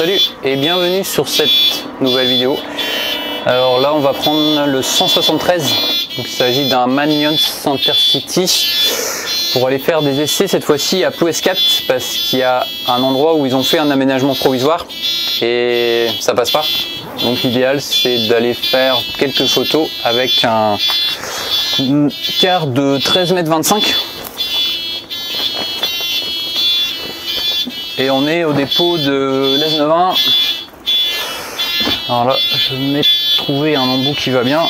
Salut et bienvenue sur cette nouvelle vidéo. Alors là on va prendre le 173, donc il s'agit d'un Manions Intercity pour aller faire des essais cette fois-ci à Plouescat, parce qu'il y a un endroit où ils ont fait un aménagement provisoire et ça passe pas. Donc l'idéal c'est d'aller faire quelques photos avec un car de 13,25 m. Et on est au dépôt de l'S91. Alors là, je vais trouver un embout qui va bien.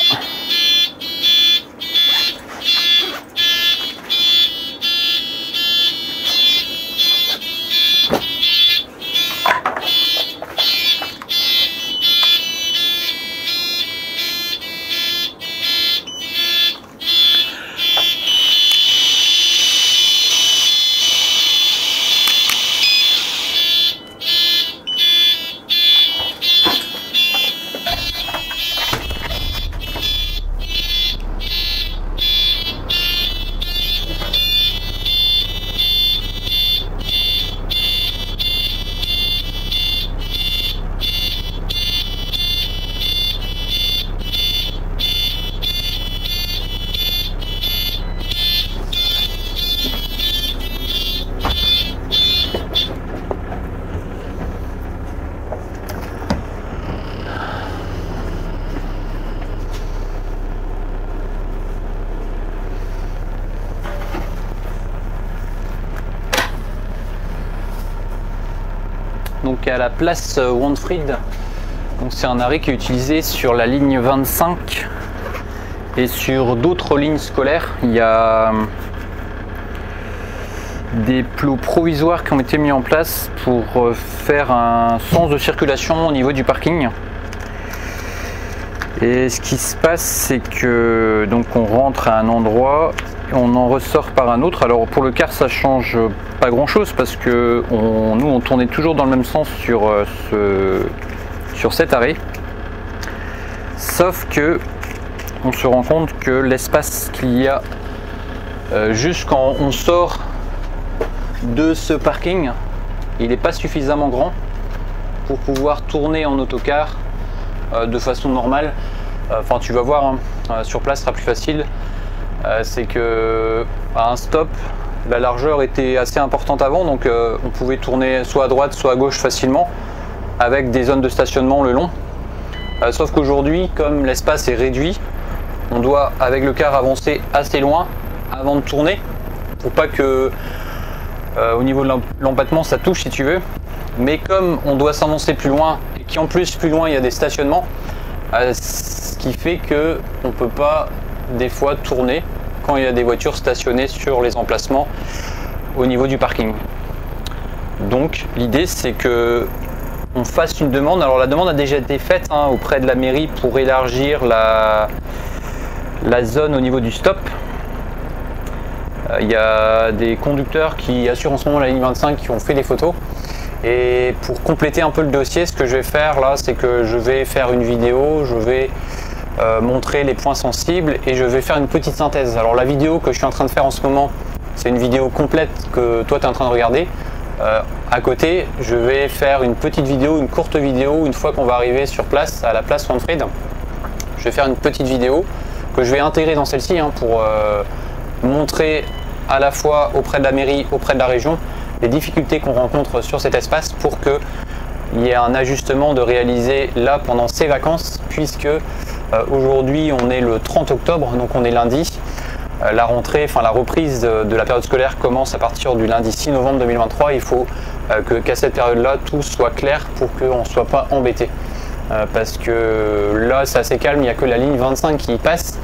Donc à la place Wandfried, c'est un arrêt qui est utilisé sur la ligne 25 et sur d'autres lignes scolaires. Il y a des plots provisoires qui ont été mis en place pour faire un sens de circulation au niveau du parking. Et ce qui se passe, c'est que on rentre à un endroit, on en ressort par un autre. Alors pour le car, ça change pas grand chose parce que nous on tournait toujours dans le même sens sur cet arrêt. Sauf que on se rend compte que l'espace qu'il y a juste quand on sort de ce parking, il n'est pas suffisamment grand pour pouvoir tourner en autocar de façon normale. Enfin tu vas voir, hein, sur place ce sera plus facile. C'est que à un stop, la largeur était assez importante avant, donc on pouvait tourner soit à droite soit à gauche facilement avec des zones de stationnement le long. Sauf qu'aujourd'hui, comme l'espace est réduit, on doit avec le car avancer assez loin avant de tourner pour pas que au niveau de l'empattement ça touche si tu veux. Mais comme on doit s'avancer plus loin et qu'en plus plus loin il y a des stationnements, ce qui fait que on peut pas des fois tourner quand il y a des voitures stationnées sur les emplacements au niveau du parking. Donc l'idée c'est que on fasse une demande. Alors la demande a déjà été faite auprès de la mairie pour élargir la zone au niveau du stop. Il y a des conducteurs qui assurent en ce moment la ligne 25 qui ont fait des photos. Et pour compléter un peu le dossier, ce que je vais faire là, c'est que je vais faire une vidéo, je vais montrer les points sensibles et je vais faire une petite synthèse. Alors la vidéo que je suis en train de faire en ce moment, c'est une vidéo complète que toi tu es en train de regarder. À côté, je vais faire une petite vidéo, une courte vidéo, une fois qu'on va arriver sur place, à la place Wandfried. Je vais faire une petite vidéo que je vais intégrer dans celle-ci pour montrer à la fois auprès de la mairie, auprès de la région, les difficultés qu'on rencontre sur cet espace pour qu'il y ait un ajustement de réaliser là pendant ces vacances, puisque aujourd'hui on est le 30 octobre, donc on est lundi. La rentrée, la reprise de la période scolaire commence à partir du lundi 6 novembre 2023. Il faut qu'à cette période-là, tout soit clair pour qu'on ne soit pas embêté. Parce que là, c'est assez calme, il n'y a que la ligne 25 qui passe.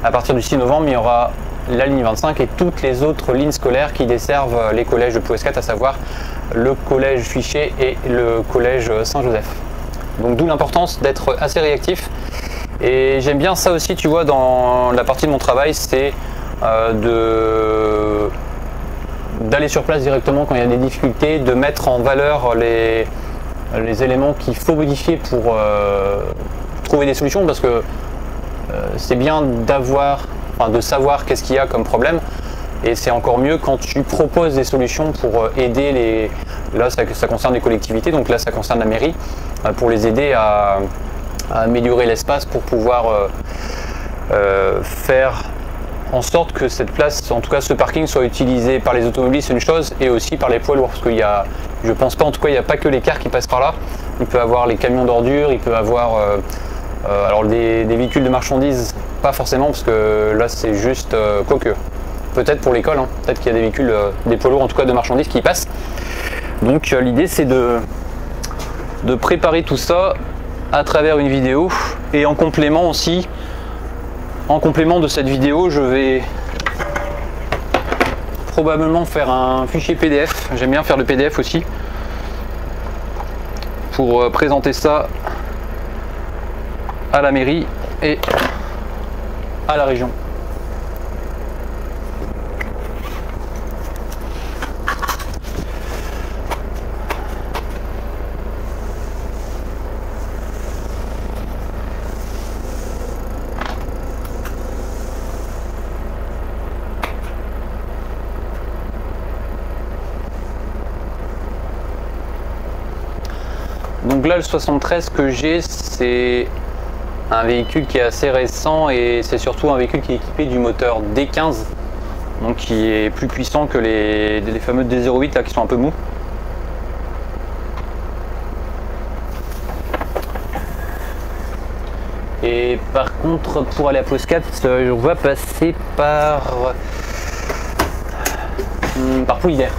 À partir du 6 novembre, il y aura la ligne 25 et toutes les autres lignes scolaires qui desservent les collèges de Plouescat, à savoir le collège Fichet et le collège Saint-Joseph. Donc d'où l'importance d'être assez réactif. Et j'aime bien ça aussi, tu vois, dans la partie de mon travail, c'est d'aller sur place directement quand il y a des difficultés, de mettre en valeur les éléments qu'il faut modifier pour trouver des solutions, parce que c'est bien de savoir qu'est-ce qu'il y a comme problème, Et c'est encore mieux quand tu proposes des solutions pour aider les... Là, ça concerne les collectivités, donc là, ça concerne la mairie, pour les aider à améliorer l'espace pour pouvoir faire en sorte que cette place, en tout cas ce parking, soit utilisé par les automobilistes, c'est une chose, et aussi par les poids lourds, parce qu'il y a, je pense pas, en tout cas, il n'y a pas que les cars qui passent par là. Il peut avoir les camions d'ordures, il peut avoir alors des véhicules de marchandises, pas forcément, parce que là c'est juste quoique. Peut-être pour l'école, hein. Peut-être qu'il y a des véhicules, des poids lourds en tout cas de marchandises qui y passent. Donc l'idée c'est de préparer tout ça à travers une vidéo, et en complément aussi, en complément de cette vidéo, je vais probablement faire un fichier PDF. J'aime bien faire le PDF aussi, pour présenter ça à la mairie et à la région. Donc là, le 73 que j'ai, c'est un véhicule qui est assez récent, et c'est surtout un véhicule qui est équipé du moteur D15, donc qui est plus puissant que les fameux D08 là, qui sont un peu mous. Et par contre, pour aller à Poscat, je vais passer par Pouilly d'Air.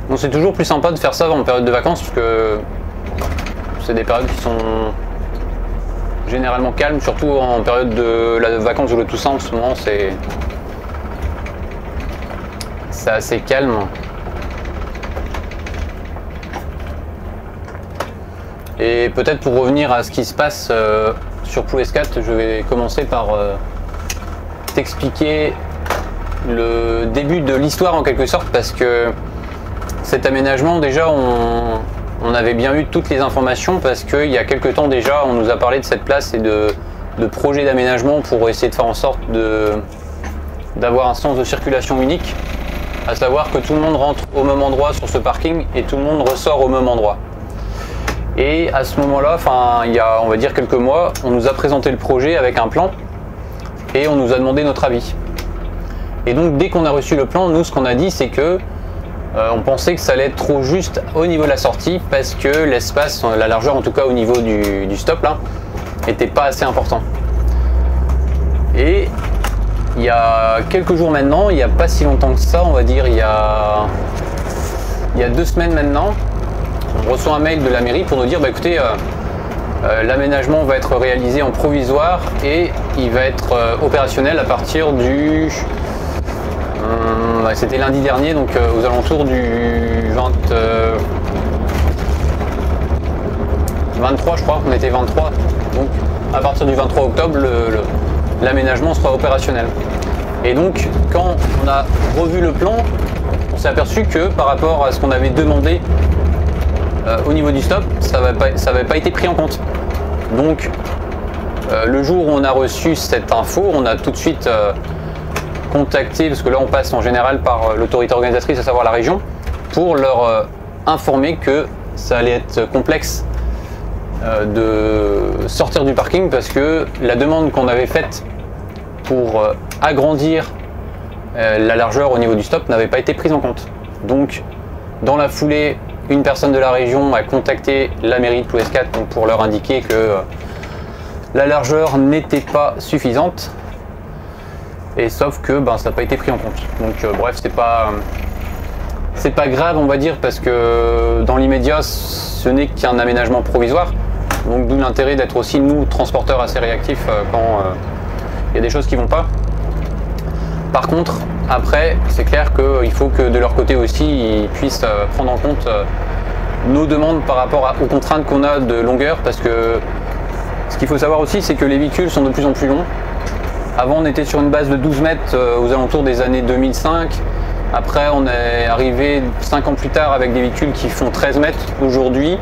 Donc c'est toujours plus sympa de faire ça en période de vacances, parce que c'est des périodes qui sont généralement calmes, surtout en période de la vacances ou le Toussaint. En ce moment c'est assez calme. Et peut-être pour revenir à ce qui se passe sur Plouescat, je vais commencer par t'expliquer le début de l'histoire en quelque sorte, parce que cet aménagement, déjà, on avait bien eu toutes les informations, parce qu'il y a quelques temps déjà, on nous a parlé de cette place et de projets d'aménagement pour essayer de faire en sorte d'avoir un sens de circulation unique, à savoir que tout le monde rentre au même endroit sur ce parking et tout le monde ressort au même endroit. Et à ce moment-là, enfin, il y a, on va dire, quelques mois, on nous a présenté le projet avec un plan et on nous a demandé notre avis. Et donc, dès qu'on a reçu le plan, nous, ce qu'on a dit, c'est que on pensait que ça allait être trop juste au niveau de la sortie, parce que l'espace, la largeur en tout cas au niveau du stop là, était pas assez important. Et il y a quelques jours maintenant, il n'y a pas si longtemps que ça, on va dire il y a 2 semaines maintenant, on reçoit un mail de la mairie pour nous dire bah écoutez, l'aménagement va être réalisé en provisoire et il va être opérationnel à partir du... c'était lundi dernier, donc aux alentours du 23, je crois, on était 23, donc à partir du 23 octobre, l'aménagement sera opérationnel. Et donc, quand on a revu le plan, on s'est aperçu que par rapport à ce qu'on avait demandé au niveau du stop, ça n'avait pas été pris en compte. Donc, le jour où on a reçu cette info, on a tout de suite contacté, parce que là on passe en général par l'autorité organisatrice, à savoir la région, pour leur informer que ça allait être complexe de sortir du parking, parce que la demande qu'on avait faite pour agrandir la largeur au niveau du stop n'avait pas été prise en compte. Donc dans la foulée, une personne de la région a contacté la mairie de Plouescat pour leur indiquer que la largeur n'était pas suffisante. Et sauf que ça n'a pas été pris en compte. Donc bref, c'est pas grave, on va dire, parce que dans l'immédiat, ce n'est qu'un aménagement provisoire. Donc d'où l'intérêt d'être aussi, nous, transporteurs assez réactifs quand il y a des choses qui vont pas. Par contre, après, c'est clair qu'il faut que de leur côté aussi, ils puissent prendre en compte nos demandes par rapport aux contraintes qu'on a de longueur, parce que ce qu'il faut savoir aussi, c'est que les véhicules sont de plus en plus longs. Avant, on était sur une base de 12 mètres aux alentours des années 2005. Après, on est arrivé 5 ans plus tard avec des véhicules qui font 13 mètres. Aujourd'hui,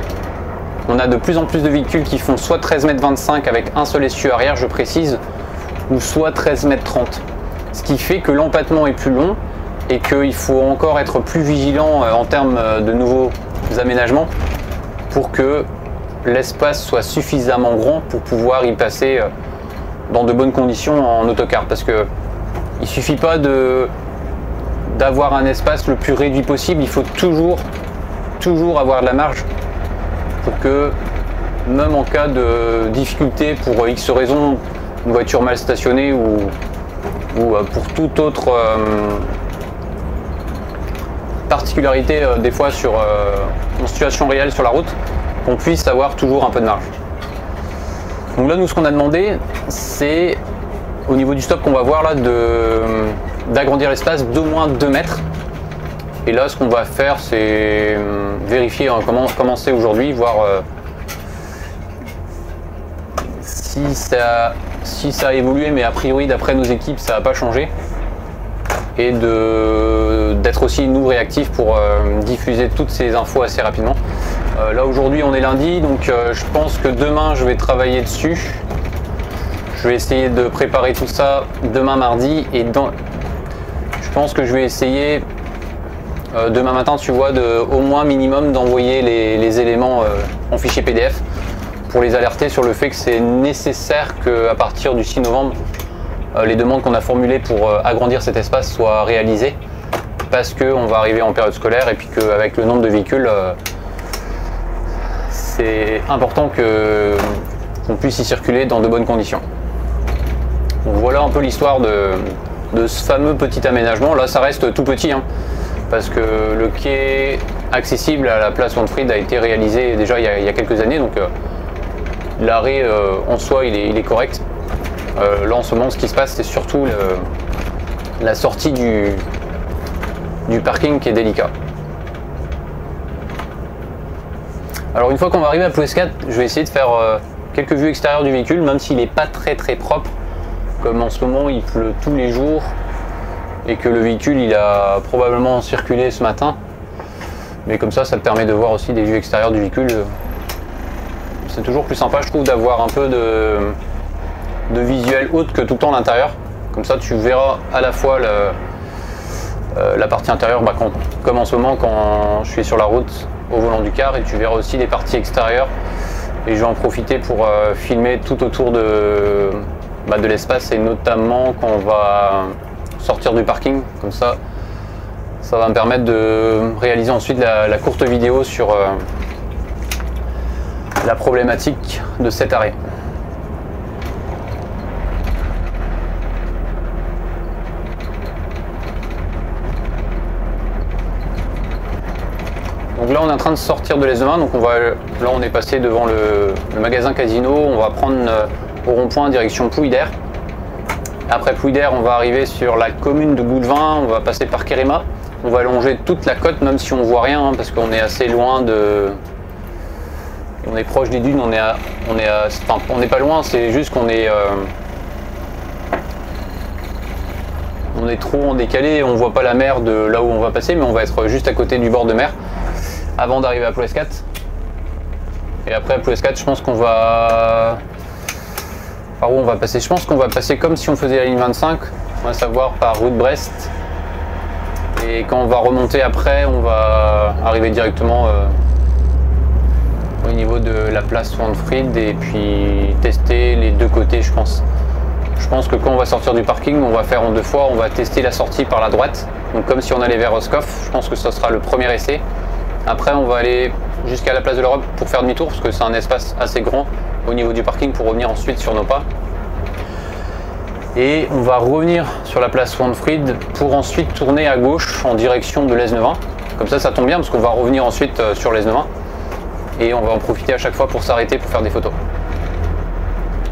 on a de plus en plus de véhicules qui font soit 13 mètres 25 avec un seul essieu arrière, je précise, ou soit 13 mètres 30. Ce qui fait que l'empattement est plus long et qu'il faut encore être plus vigilant en termes de nouveaux aménagements pour que l'espace soit suffisamment grand pour pouvoir y passer dans de bonnes conditions en autocar. Parce que il suffit pas d'avoir un espace le plus réduit possible, il faut toujours avoir de la marge pour que, même en cas de difficulté pour X raison, une voiture mal stationnée ou pour toute autre particularité des fois en situation réelle sur la route, qu'on puisse avoir toujours un peu de marge. Donc là, nous, ce qu'on a demandé, c'est au niveau du stop qu'on va voir là, d'agrandir l'espace d'au moins 2 mètres. Et là, ce qu'on va faire, c'est vérifier comment c'est aujourd'hui, voir si ça a évolué, mais a priori, d'après nos équipes, ça n'a pas changé. Et d'être aussi, nous, réactifs pour diffuser toutes ces infos assez rapidement. Là, aujourd'hui, on est lundi, donc je pense que demain, je vais travailler dessus. Je vais essayer de préparer tout ça demain mardi. Et je pense que je vais essayer demain matin, tu vois, au moins minimum d'envoyer les éléments en fichier PDF pour les alerter sur le fait que c'est nécessaire qu'à partir du 6 novembre, les demandes qu'on a formulées pour agrandir cet espace soient réalisées, parce qu'on va arriver en période scolaire et puis qu'avec le nombre de véhicules, c'est important qu'on puisse y circuler dans de bonnes conditions. Donc voilà un peu l'histoire de ce fameux petit aménagement. Là, ça reste tout petit, hein, parce que le quai accessible à la place Wanfried a été réalisé déjà il y a quelques années, donc l'arrêt en soi il est correct. Là en ce moment, ce qui se passe, c'est surtout la sortie du parking qui est délicat. Alors une fois qu'on va arriver à Plouescat, je vais essayer de faire quelques vues extérieures du véhicule, même s'il n'est pas très propre, comme en ce moment il pleut tous les jours et que le véhicule il a probablement circulé ce matin. Mais comme ça te permet de voir aussi des vues extérieures du véhicule. C'est toujours plus sympa, je trouve, d'avoir un peu de visuel autre que tout le temps l'intérieur. Comme ça tu verras à la fois la partie intérieure, comme en ce moment quand je suis sur la route au volant du car, et tu verras aussi les parties extérieures. Et je vais en profiter pour filmer tout autour de l'espace, et notamment quand on va sortir du parking. Comme ça va me permettre de réaliser ensuite la courte vidéo sur la problématique de cet arrêt. Donc là on est en train de sortir de l'Est de Main, donc là on est passé devant le magasin Casino, on va prendre au rond-point direction Plouidère. Après Plouidère, on va arriver sur la commune de Goulevin, on va passer par Kéréma, on va longer toute la côte, même si on voit rien, hein, parce qu'on est assez loin on est proche des dunes, on n'est pas loin, c'est juste qu'on est trop en décalé, on voit pas la mer de là où on va passer, mais on va être juste à côté du bord de mer avant d'arriver à Plouescat. Et après à Plouescat, je pense qu'on va... Par où on va passer? Je pense qu'on va passer comme si on faisait la ligne 25, on va savoir par rue de Brest. Et quand on va remonter après, on va arriver directement au niveau de la place Wanfried et puis tester les deux côtés, je pense. Je pense que quand on va sortir du parking, on va faire en 2 fois, on va tester la sortie par la droite. Donc comme si on allait vers Roscoff, je pense que ce sera le premier essai. Après on va aller jusqu'à la place de l'Europe pour faire demi-tour parce que c'est un espace assez grand au niveau du parking pour revenir ensuite sur nos pas. Et on va revenir sur la place Wanfried pour ensuite tourner à gauche en direction de l'Aisne-20. Comme ça tombe bien parce qu'on va revenir ensuite sur l'Aisne-20 et on va en profiter à chaque fois pour s'arrêter pour faire des photos.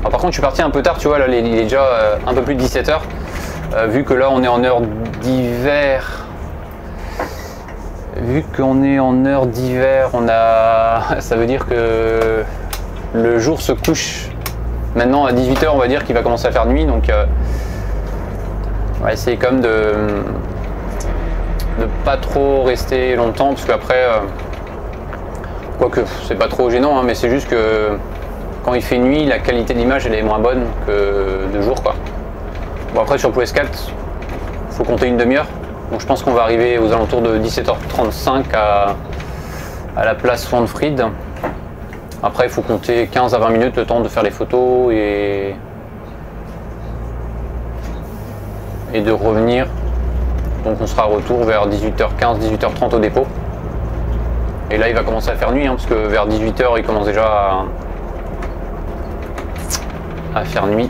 Alors par contre je suis parti un peu tard, tu vois, là il est déjà un peu plus de 17 h, vu que là on est en heure d'hiver. Vu qu'on est en heure d'hiver, ça veut dire que le jour se couche maintenant à 18 h, on va dire qu'il va commencer à faire nuit, donc on va essayer quand même de pas trop rester longtemps, parce qu'après, quoique c'est pas trop gênant, hein, mais c'est juste que quand il fait nuit, la qualité d'image elle est moins bonne que de jour, quoi. Bon, après sur le PS4, il faut compter une demi-heure, donc je pense qu'on va arriver aux alentours de 17 h 35 à la place Wanfried. Après il faut compter 15 à 20 minutes le temps de faire les photos et de revenir. Donc on sera à retour vers 18h15, 18h30 au dépôt. Et là il va commencer à faire nuit, hein, parce que vers 18 h il commence déjà à faire nuit.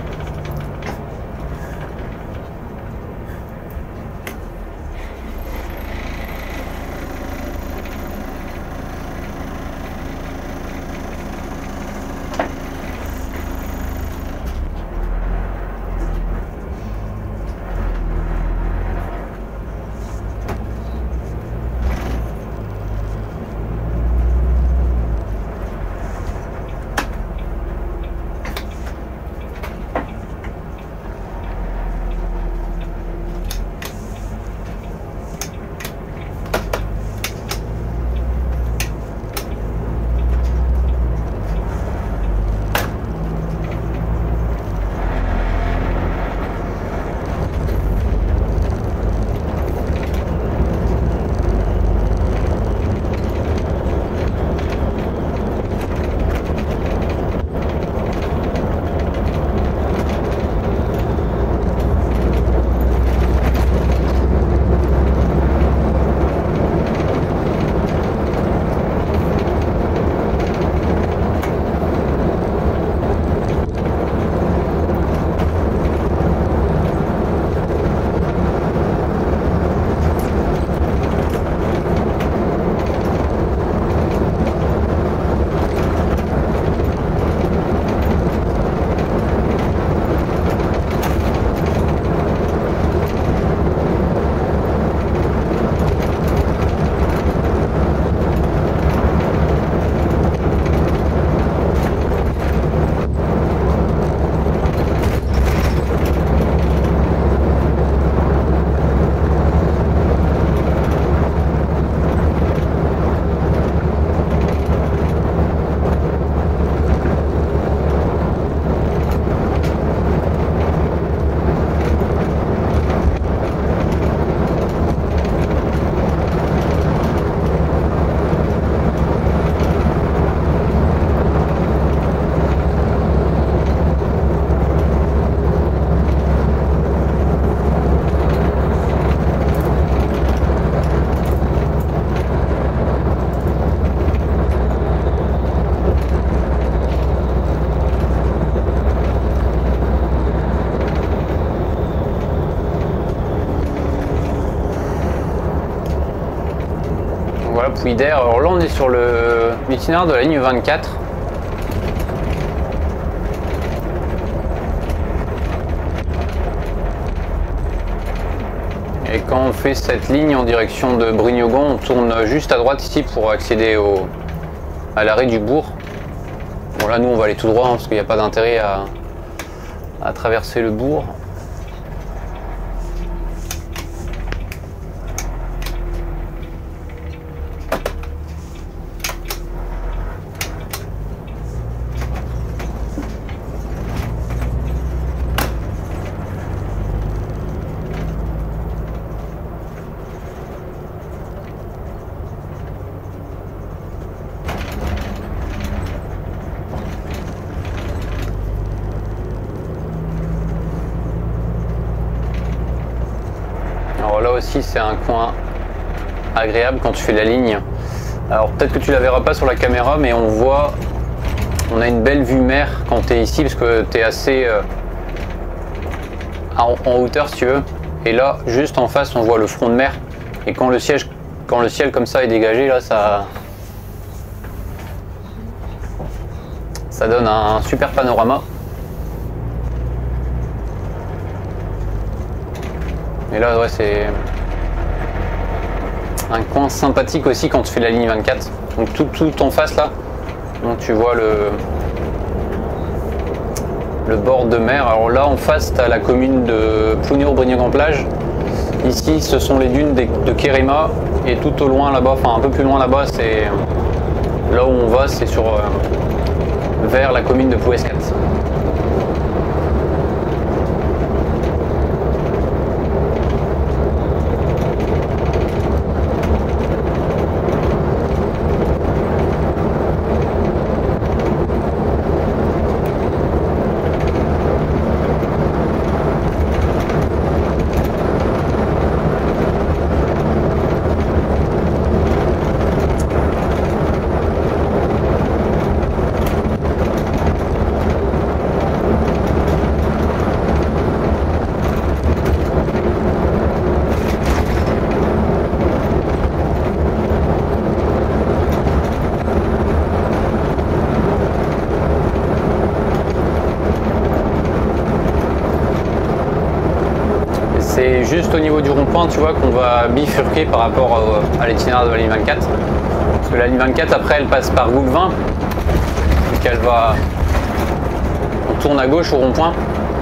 Pouille-d'Air. Alors là on est sur l'itinéraire de la ligne 24. Et quand on fait cette ligne en direction de Brignogan, on tourne juste à droite ici pour accéder à l'arrêt du bourg. Bon là nous on va aller tout droit, hein, parce qu'il n'y a pas d'intérêt à traverser le bourg. Alors là aussi c'est un coin agréable quand tu fais la ligne Alors peut-être que tu la verras pas sur la caméra, mais on a une belle vue mer quand tu es ici parce que tu es assez en hauteur si tu veux. Et là, juste en face, on voit le front de mer. Et quand le ciel comme ça est dégagé, là, ça donne un super panorama. Et là, ouais, c'est un coin sympathique aussi quand tu fais la ligne 24. Donc tout en face là, donc tu vois le bord de mer. Alors là en face, tu as la commune de Plougnour-Brignoc-en-Plage. Ici, ce sont les dunes de Kérema. Et tout au loin là-bas, enfin un peu plus loin là-bas, c'est là où on va, c'est vers la commune de Plouescat. C'est juste au niveau du rond-point, tu vois, qu'on va bifurquer par rapport à l'itinéraire de la ligne 24. Parce que la ligne 24, après, elle passe par Goulvin. Donc on tourne à gauche au rond-point.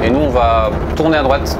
Et nous, on va tourner à droite.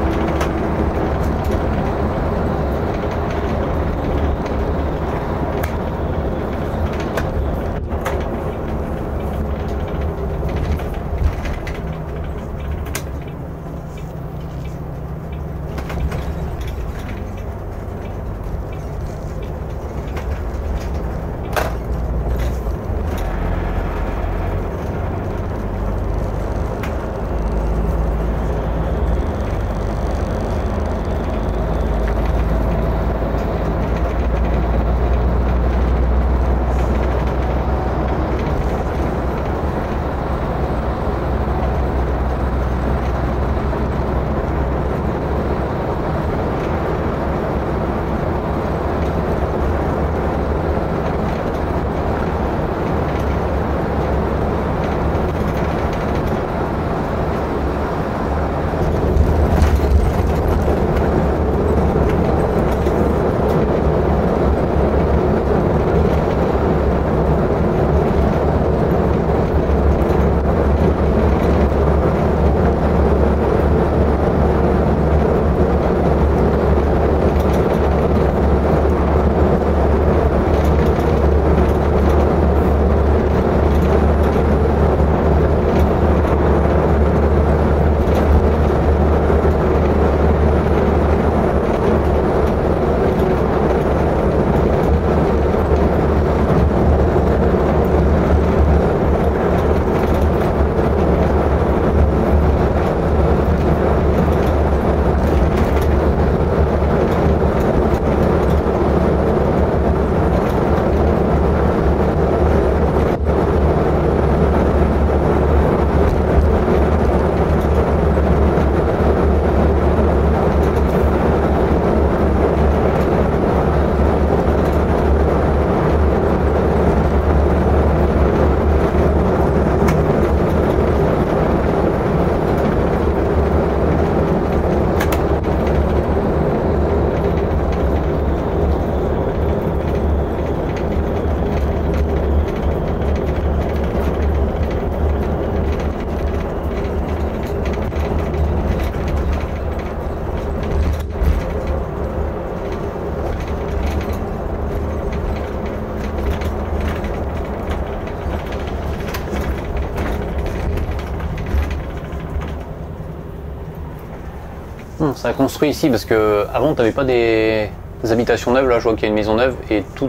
Ça a construit ici parce que avant tu n'avais pas des habitations neuves. Là je vois qu'il y a une maison neuve et tout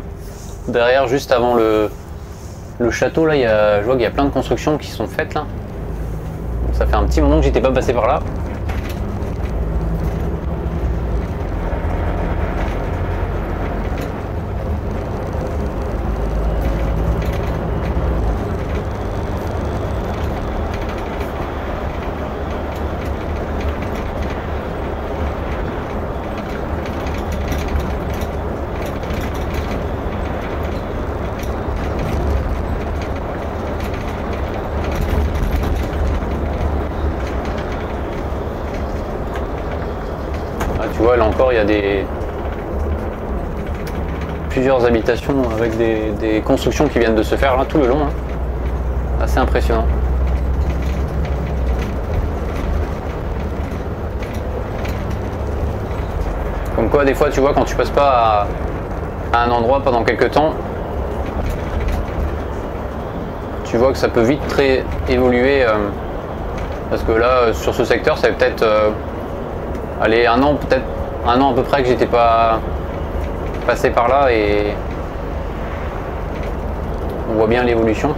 derrière, juste avant le château, là je vois qu'il y a plein de constructions qui sont faites là. Ça fait un petit moment que j'étais pas passé par là. encore il y a plusieurs habitations avec des constructions qui viennent de se faire là tout le long, hein. Assez impressionnant. Comme quoi des fois tu vois, quand tu passes pas à un endroit pendant quelques temps, tu vois que ça peut vite très évoluer, parce que là sur ce secteur ça fait peut-être allez, un an à peu près que j'étais pas passé par là, et on voit bien l'évolution.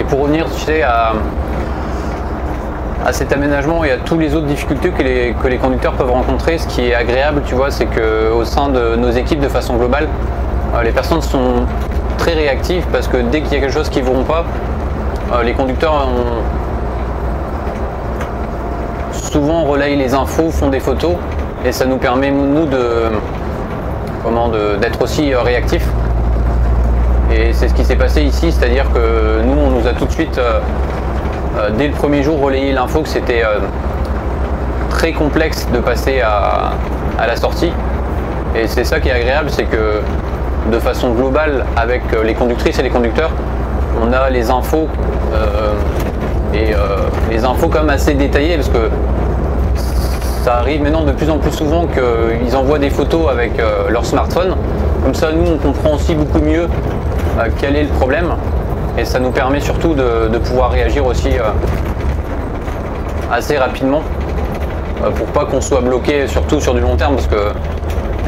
Pour revenir, tu sais, à cet aménagement et à toutes les autres difficultés que les conducteurs peuvent rencontrer, ce qui est agréable, tu vois, c'est qu'au sein de nos équipes, de façon globale, les personnes sont très réactives, parce que dès qu'il y a quelque chose qui ne vont pas, les conducteurs souvent relayent les infos, font des photos, et ça nous permet, nous, d'être aussi réactifs. Et c'est ce qui s'est passé ici, c'est-à-dire que nous, on nous a tout de suite, dès le premier jour, relayé l'info que c'était très complexe de passer à la sortie. Et c'est ça qui est agréable, c'est que de façon globale, avec les conductrices et les conducteurs, on a les infos, les infos quand même assez détaillées, parce que ça arrive maintenant de plus en plus souvent qu'ils envoient des photos avec leur smartphone. Comme ça, nous, on comprend aussi beaucoup mieux quel est le problème, et ça nous permet surtout de pouvoir réagir aussi assez rapidement, pour pas qu'on soit bloqué, surtout sur du long terme, parce que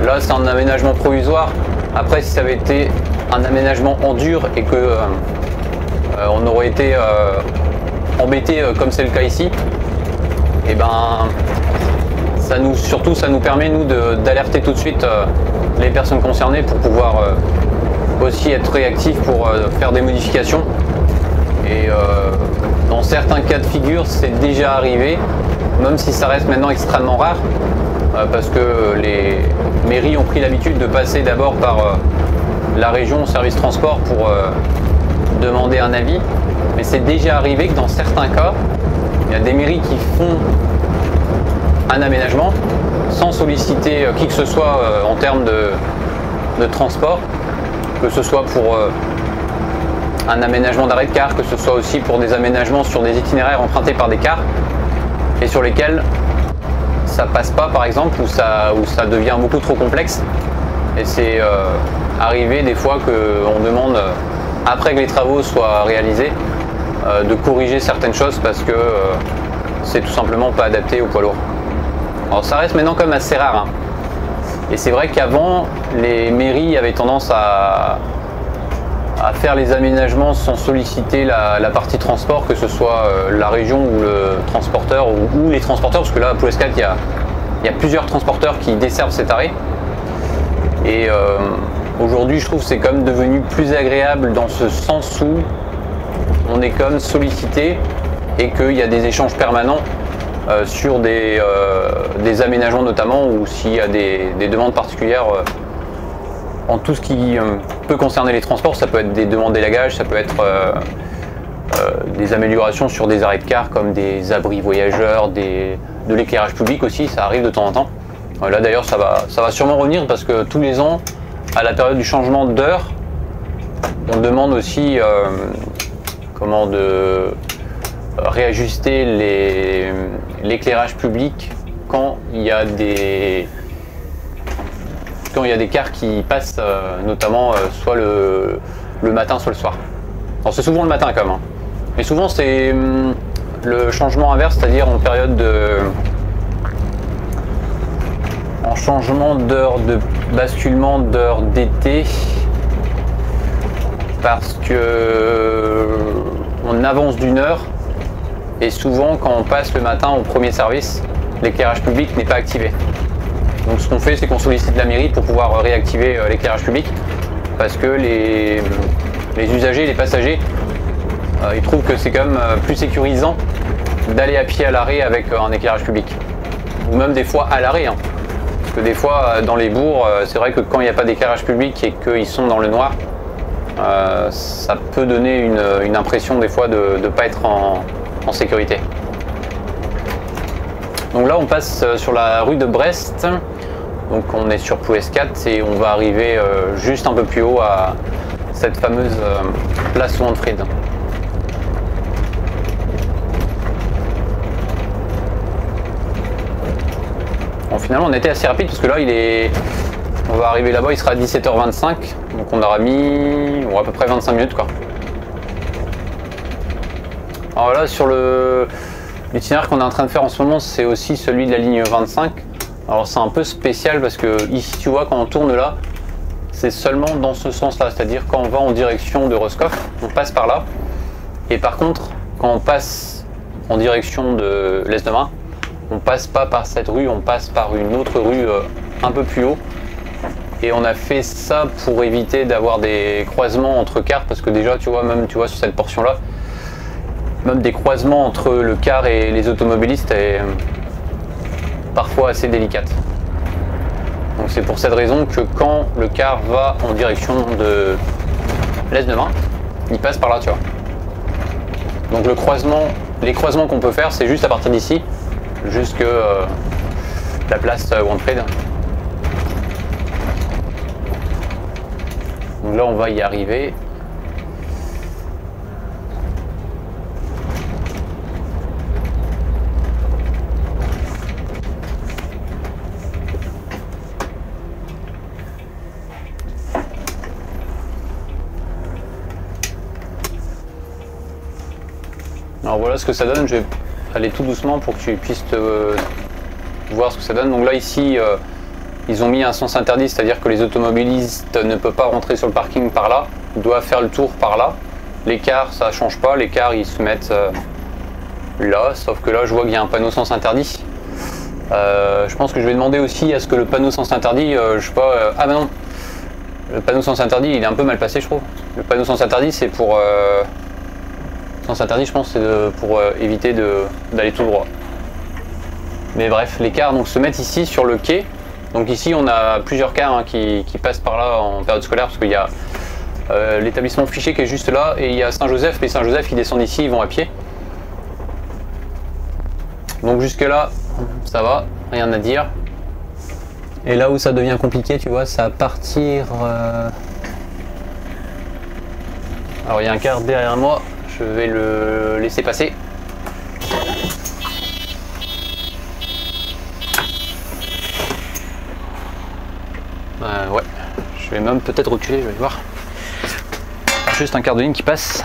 là c'est un aménagement provisoire. Après, si ça avait été un aménagement en dur et que on aurait été embêté comme c'est le cas ici, et ben ça nous permet, nous, d'alerter tout de suite les personnes concernées pour pouvoir aussi être réactif pour faire des modifications. Et dans certains cas de figure, c'est déjà arrivé, même si ça reste maintenant extrêmement rare, parce que les mairies ont pris l'habitude de passer d'abord par la région service transport pour demander un avis. Mais c'est déjà arrivé que dans certains cas, il y a des mairies qui font un aménagement sans solliciter qui que ce soit en termes de transport, que ce soit pour un aménagement d'arrêt de car, que ce soit aussi pour des aménagements sur des itinéraires empruntés par des cars, et sur lesquels ça passe pas, par exemple, ou ça devient beaucoup trop complexe. Et c'est arrivé des fois qu'on demande, après que les travaux soient réalisés, de corriger certaines choses parce que c'est tout simplement pas adapté au poids lourd. Alors ça reste maintenant quand même assez rare, hein. Et c'est vrai qu'avant, les mairies avaient tendance à faire les aménagements sans solliciter la partie transport, que ce soit la région ou le transporteur, ou les transporteurs, parce que là à Ploescat il y a plusieurs transporteurs qui desservent cet arrêt. Et aujourd'hui, je trouve que c'est quand même devenu plus agréable dans ce sens où on est quand même sollicité et qu'il y a des échanges permanents sur des aménagements, notamment, ou s'il y a des demandes particulières en tout ce qui peut concerner les transports. Ça peut être des demandes d'élagage, ça peut être des améliorations sur des arrêts de car comme des abris voyageurs, de l'éclairage public aussi, ça arrive de temps en temps. Là d'ailleurs ça va sûrement revenir parce que tous les ans, à la période du changement d'heure, on demande aussi comment de réajuster l'éclairage public quand il y a des cars qui passent, notamment soit le matin soit le soir. Alors c'est souvent le matin quand même, hein. Mais souvent c'est le changement inverse, c'est-à-dire en période en changement d'heure de basculement d'heure d'été, parce que on avance d'une heure et souvent quand on passe le matin au premier service, l'éclairage public n'est pas activé. Donc ce qu'on fait, c'est qu'on sollicite la mairie pour pouvoir réactiver l'éclairage public, parce que les usagers, les passagers, ils trouvent que c'est quand même plus sécurisant d'aller à pied à l'arrêt avec un éclairage public. Ou même des fois à l'arrêt, hein. Parce que des fois dans les bourgs, c'est vrai que quand il n'y a pas d'éclairage public et qu'ils sont dans le noir, ça peut donner une impression des fois de ne pas être en sécurité. Donc là on passe sur la rue de Brest, donc on est sur Plouès 4 et on va arriver juste un peu plus haut à cette fameuse place Wanfried. Bon, finalement on était assez rapide parce que là on va arriver là-bas, il sera à 17h25, donc on aura mis à peu près 25 minutes quoi. Alors là sur l'itinéraire qu'on est en train de faire en ce moment, c'est aussi celui de la ligne 25. Alors c'est un peu spécial parce que ici tu vois quand on tourne là, c'est seulement dans ce sens là, c'est-à-dire quand on va en direction de Roscoff, on passe par là. Et par contre quand on passe en direction de l'Est de Main, on passe pas par cette rue, on passe par une autre rue un peu plus haut. Et on a fait ça pour éviter d'avoir des croisements entre cars, parce que déjà tu vois, même tu vois sur cette portion là, même des croisements entre le car et les automobilistes est parfois assez délicate. Donc c'est pour cette raison que quand le car va en direction de l'Est de Main, il passe par là, tu vois. Donc les croisements qu'on peut faire, c'est juste à partir d'ici jusque la place Wanfried. Donc là on va y arriver. Alors voilà ce que ça donne, je vais aller tout doucement pour que tu puisses voir ce que ça donne. Donc là ici, ils ont mis un sens interdit, c'est-à-dire que les automobilistes ne peuvent pas rentrer sur le parking par là, ils doivent faire le tour par là. Les cars, ça ne change pas, les cars ils se mettent là, sauf que là je vois qu'il y a un panneau sens interdit. Je pense que je vais demander aussi à ce que le panneau sens interdit, je sais pas, ah bah non, le panneau sens interdit il est un peu mal placé je trouve. Le panneau sens interdit c'est pour... sens interdit je pense c'est pour éviter d'aller tout droit. Mais bref, les cars donc, se mettent ici sur le quai. Donc ici on a plusieurs cars hein, qui passent par là en période scolaire, parce qu'il y a l'établissement Fichet qui est juste là, et il y a Saint-Joseph. Les Saint-Joseph ils descendent ici, ils vont à pied. Donc jusque là ça va, rien à dire. Et là où ça devient compliqué, tu vois, c'est à partir... Alors il y a un car derrière moi, je vais le laisser passer. Ouais, je vais même peut-être reculer, je vais voir. Juste un quart de ligne qui passe.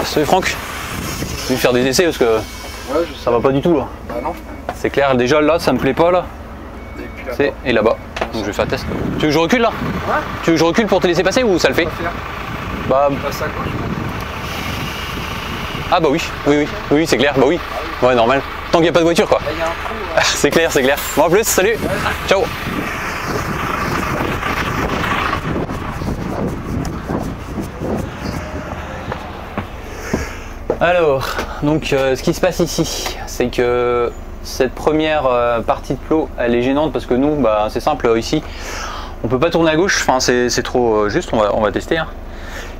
Salut Franck, je vais faire des essais parce que ouais, ça va pas du tout là. Bah non. C'est clair, déjà là ça me plaît pas là. Et là-bas. Donc je vais faire un test. Tu veux que je recule là? Ouais. Tu veux que je recule pour te laisser passer ou ça le fait? Bah. Passe à gauche. Ah bah oui, oui, c'est clair, bah oui. Ouais, normal. Tant qu'il n'y a pas de voiture quoi. Là, il y a un trou, ouais. C'est clair, c'est clair. Bon, à plus, salut. Ouais. Ciao. Alors, donc ce qui se passe ici, c'est que cette première partie de plot, elle est gênante parce que nous, bah, c'est simple, ici, on peut pas tourner à gauche, enfin c'est trop juste, on va tester. Hein.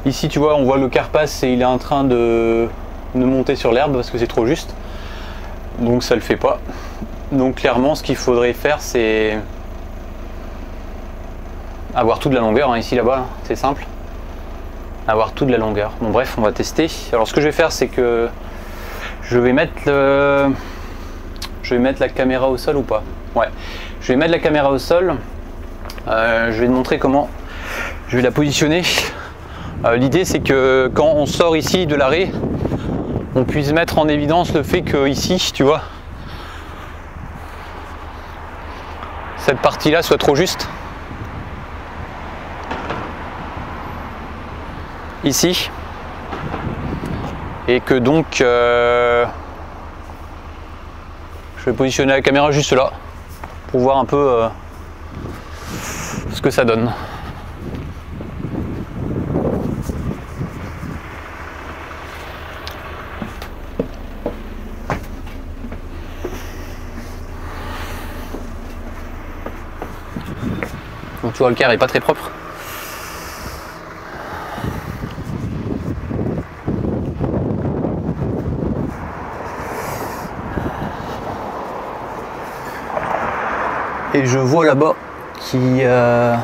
Ici, tu vois, on voit le carpasse et il est en train de monter sur l'herbe parce que c'est trop juste. Donc ça le fait pas. Donc clairement, ce qu'il faudrait faire, c'est avoir toute la longueur, hein, ici, là-bas, c'est simple. Avoir toute la longueur. Bon bref, on va tester. Alors ce que je vais faire, c'est que je vais mettre la caméra au sol ou pas? Ouais, je vais mettre la caméra au sol. Je vais te montrer comment je vais la positionner. L'idée, c'est que quand on sort ici de l'arrêt, on puisse mettre en évidence le fait que ici, tu vois, cette partie-là soit trop juste. Ici. Et que donc je vais positionner la caméra juste là pour voir un peu ce que ça donne. Donc tu vois, le quart est pas très propre. Et je vois là-bas qu'il y a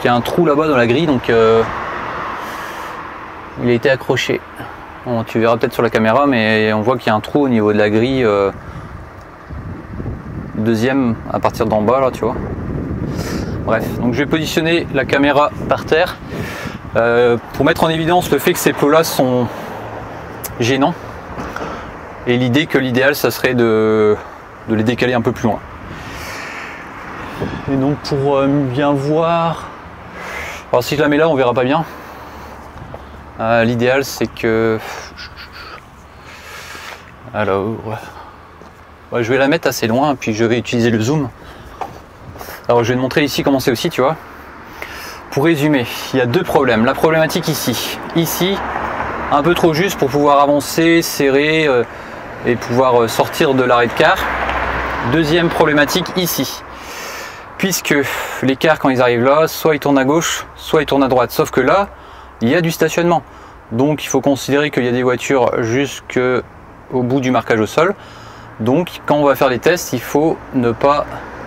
un trou là-bas dans la grille, donc il a été accroché. Bon, tu verras peut-être sur la caméra, mais on voit qu'il y a un trou au niveau de la grille. Deuxième à partir d'en bas là, tu vois. Bref, donc je vais positionner la caméra par terre pour mettre en évidence le fait que ces plots là sont gênants, et l'idéal ça serait de les décaler un peu plus loin. Et donc pour bien voir, alors si je la mets là on verra pas bien. L'idéal c'est que, alors ouais, je vais la mettre assez loin, puis je vais utiliser le zoom. Alors je vais te montrer ici comment c'est aussi, tu vois. Pour résumer, il y a deux problèmes. La problématique ici, un peu trop juste pour pouvoir avancer, serrer et pouvoir sortir de l'arrêt de car. Deuxième problématique ici, puisque les cars quand ils arrivent là, soit ils tournent à gauche, soit ils tournent à droite. Sauf que là, il y a du stationnement. Donc il faut considérer qu'il y a des voitures jusqu'au bout du marquage au sol. Donc quand on va faire les tests, il faut ne pas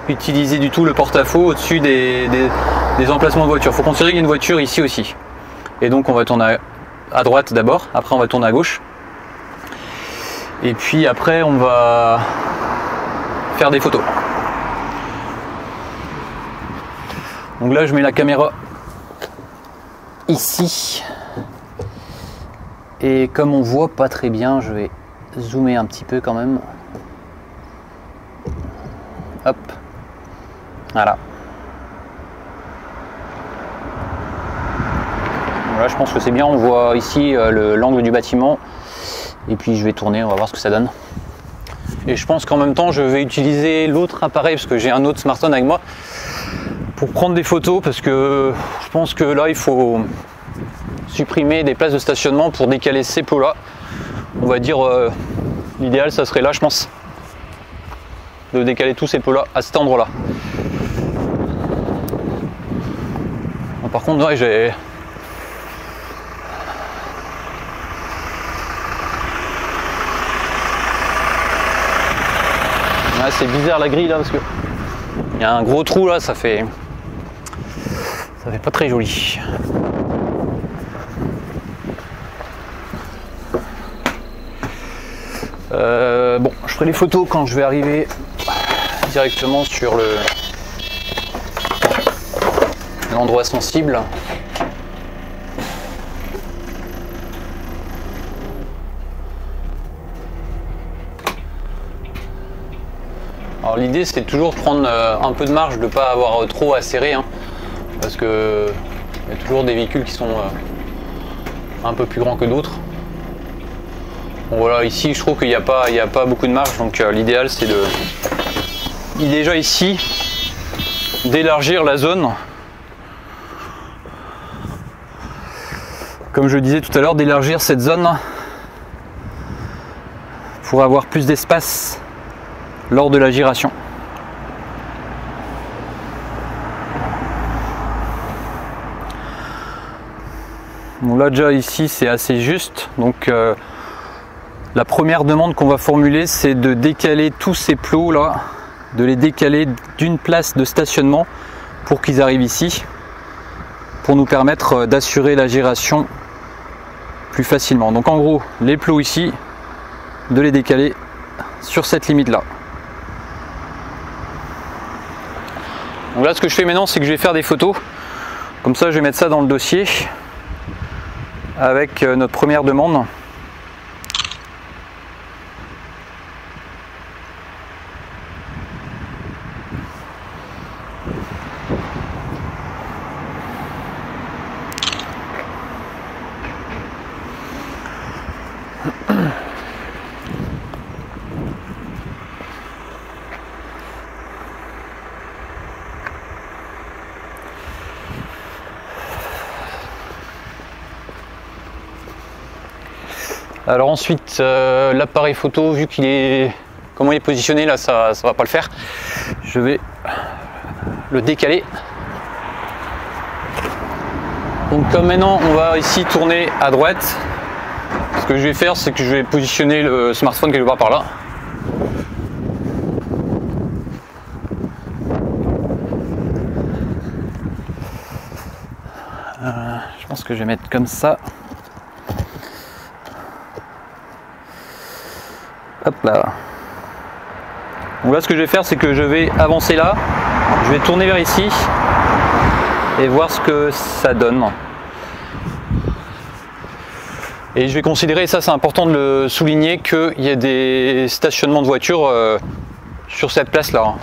utiliser du tout le porte-à-faux au-dessus des emplacements de voitures. Il faut considérer qu'il y a une voiture ici aussi. Et donc on va tourner à droite d'abord, après on va tourner à gauche. Et puis après on va faire des photos. Donc là je mets la caméra ici. Et comme on voit pas très bien, je vais zoomer un petit peu quand même. Hop, voilà. Voilà, je pense que c'est bien, on voit ici l'angle du bâtiment. Et puis je vais tourner, on va voir ce que ça donne. Et je pense qu'en même temps, je vais utiliser l'autre appareil, parce que j'ai un autre smartphone avec moi, pour prendre des photos, parce que je pense que là, il faut supprimer des places de stationnement pour décaler ces plots-là. On va dire, l'idéal, ça serait là, je pense, de décaler tous ces plots-là à cet endroit-là. Bon, par contre, ouais, j'ai... Ouais, c'est bizarre la grille là, parce que il y a un gros trou là, ça fait pas très joli. Bon, je ferai les photos quand je vais arriver directement sur l'endroit sensible. Alors l'idée c'est toujours de prendre un peu de marge, de ne pas avoir trop à serrer, hein, parce que il y a toujours des véhicules qui sont un peu plus grands que d'autres. Bon, voilà, ici je trouve qu'il n'y a pas beaucoup de marge, donc l'idéal c'est déjà ici d'élargir la zone comme je le disais tout à l'heure, d'élargir cette zone pour avoir plus d'espace lors de la giration. Bon, là déjà ici c'est assez juste, donc la première demande qu'on va formuler, c'est de décaler tous ces plots là, de les décaler d'une place de stationnement pour qu'ils arrivent ici, pour nous permettre d'assurer la giration plus facilement. Donc en gros, les plots ici, de les décaler sur cette limite là. Donc là, ce que je fais maintenant, c'est que je vais faire des photos. Comme ça, je vais mettre ça dans le dossier avec notre première demande. Alors ensuite, l'appareil photo, vu qu'il est comment il est positionné là, ça va pas le faire. Je vais le décaler. Donc comme maintenant on va ici tourner à droite, ce que je vais faire, c'est que je vais positionner le smartphone quelque part par là. Je pense que je vais mettre comme ça. Hop là. Donc là, ce que je vais faire, c'est que je vais avancer là, je vais tourner vers ici et voir ce que ça donne. Et je vais considérer, ça c'est important de le souligner, qu'il y a des stationnements de voitures sur cette place là.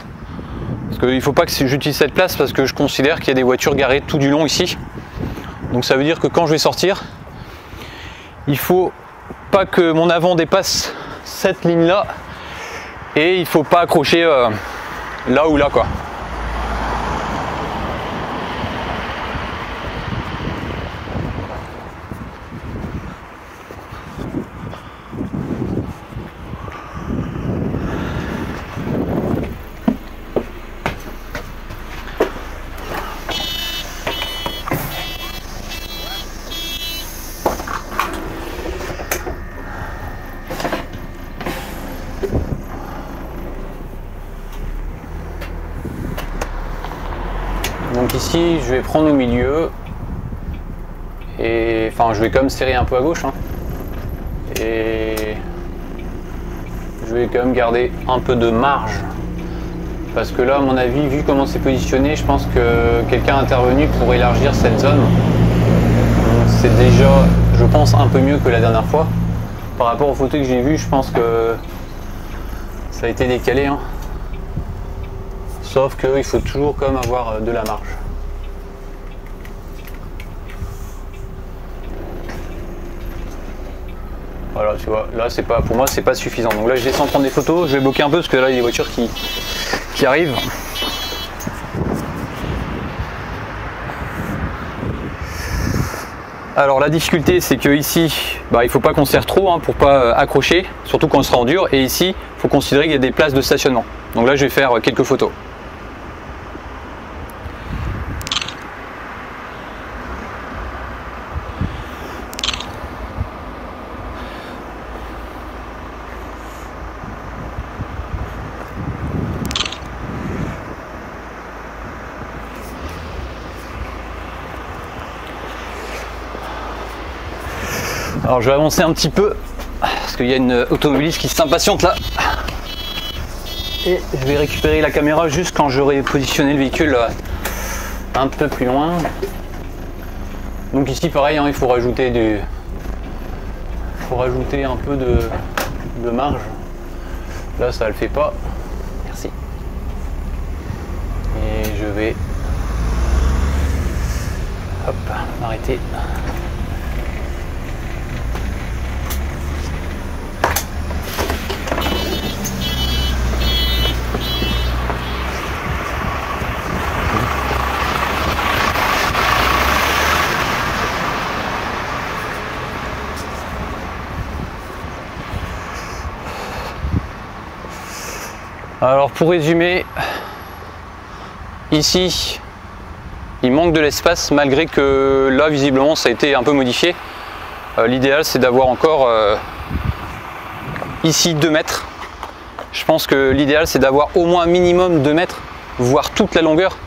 Parce qu'il ne faut pas que j'utilise cette place parce que je considère qu'il y a des voitures garées tout du long ici. Donc ça veut dire que quand je vais sortir, il faut pas que mon avant dépasse cette ligne là et il faut pas accrocher là ou là quoi. Donc ici je vais prendre au milieu et enfin je vais quand même serrer un peu à gauche hein. Et je vais quand même garder un peu de marge parce que là à mon avis, vu comment c'est positionné, je pense que quelqu'un est intervenu pour élargir cette zone. C'est déjà, je pense, un peu mieux que la dernière fois. Par rapport aux photos que j'ai vues, je pense que ça a été décalé hein. Sauf qu'il faut toujours quand même avoir de la marge. Voilà, tu vois, là c'est pas, pour moi c'est pas suffisant. Donc là je descends prendre des photos, je vais bloquer un peu parce que là il y a des voitures qui arrivent. Alors la difficulté c'est que ici, bah, il faut pas qu'on serre trop hein, pour pas accrocher, surtout quand on sera en dur. Et ici, il faut considérer qu'il y a des places de stationnement. Donc là je vais faire quelques photos. Alors je vais avancer un petit peu parce qu'il y a une automobiliste qui s'impatiente là. Et je vais récupérer la caméra juste quand j'aurai positionné le véhicule un peu plus loin. Donc ici pareil, hein, il faut rajouter un peu de marge. Là ça le fait pas. Merci. Et je vais hop, m'arrêter. Alors pour résumer, ici il manque de l'espace malgré que là visiblement ça a été un peu modifié. L'idéal c'est d'avoir encore ici 2 mètres. Je pense que l'idéal c'est d'avoir au moins un minimum 2 mètres, voire toute la longueur,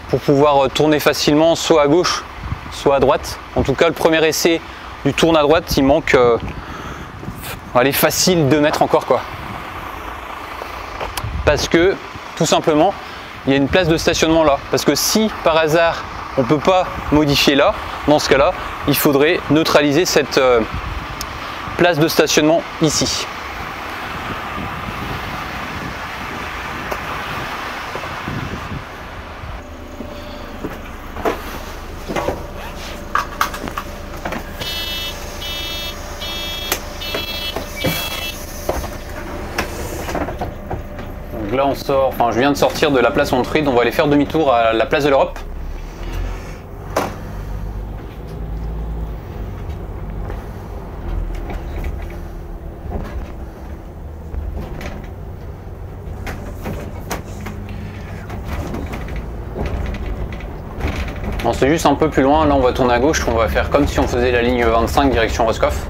pour pouvoir tourner facilement soit à gauche soit à droite. En tout cas le premier essai du tourne à droite, il manque allez, facile 2 mètres encore quoi. Parce que tout simplement il y a une place de stationnement là. Parce que si par hasard on ne peut pas modifier là, dans ce cas là il faudrait neutraliser cette place de stationnement ici. Donc là on sort, enfin je viens de sortir de la place Montfried, on va aller faire demi-tour à la place de l'Europe. Bon, c'est juste un peu plus loin, là on va tourner à gauche, on va faire comme si on faisait la ligne 25 direction Roscoff.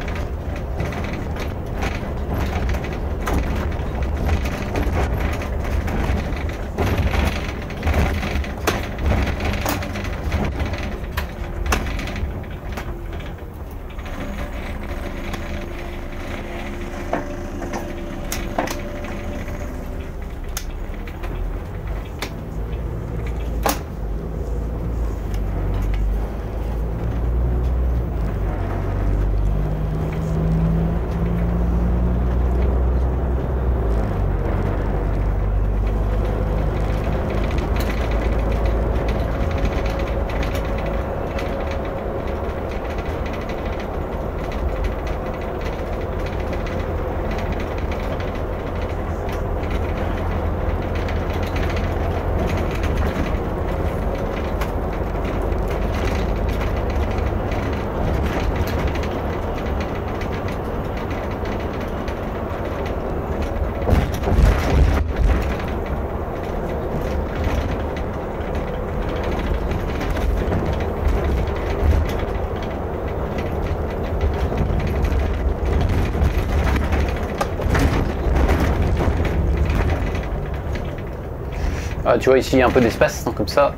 Ah, tu vois ici il y a un peu d'espace, donc comme ça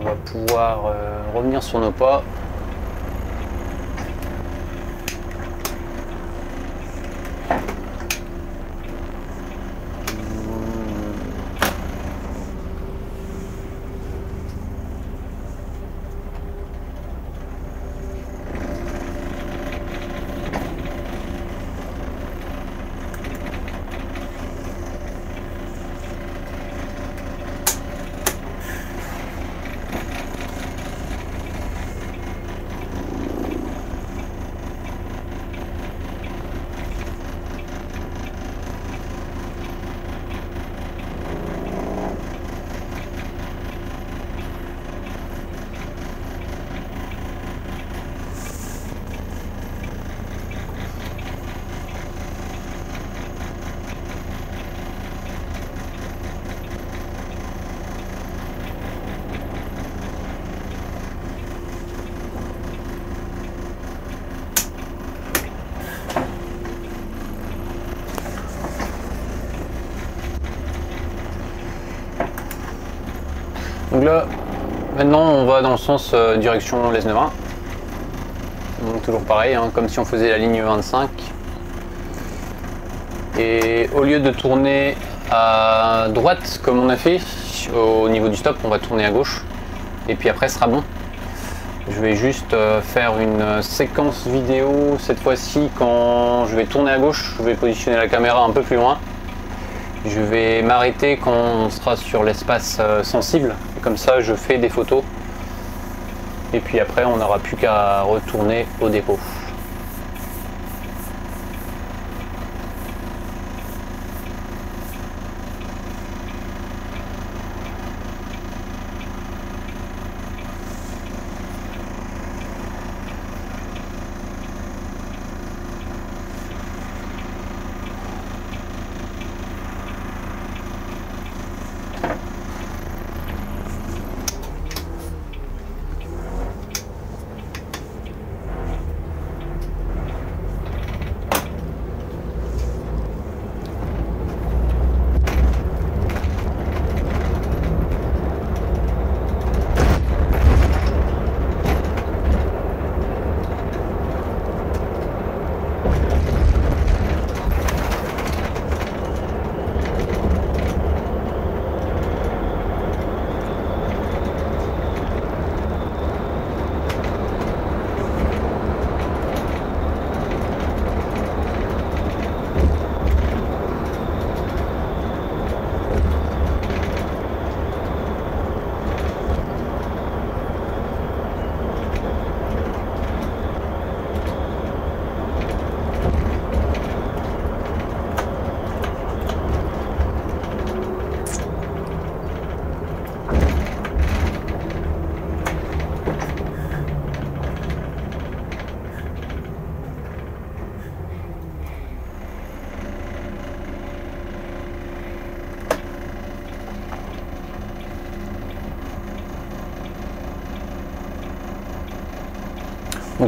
on va pouvoir revenir sur nos pas. Donc là, maintenant on va dans le sens direction l'Es-Nevin. Donc toujours pareil, hein, comme si on faisait la ligne 25. Et au lieu de tourner à droite comme on a fait, au niveau du stop, on va tourner à gauche. Et puis après, ce sera bon. Je vais juste faire une séquence vidéo cette fois-ci. Quand je vais tourner à gauche, je vais positionner la caméra un peu plus loin. Je vais m'arrêter quand on sera sur l'espace sensible. Et comme ça, je fais des photos. Et puis après, on n'aura plus qu'à retourner au dépôt.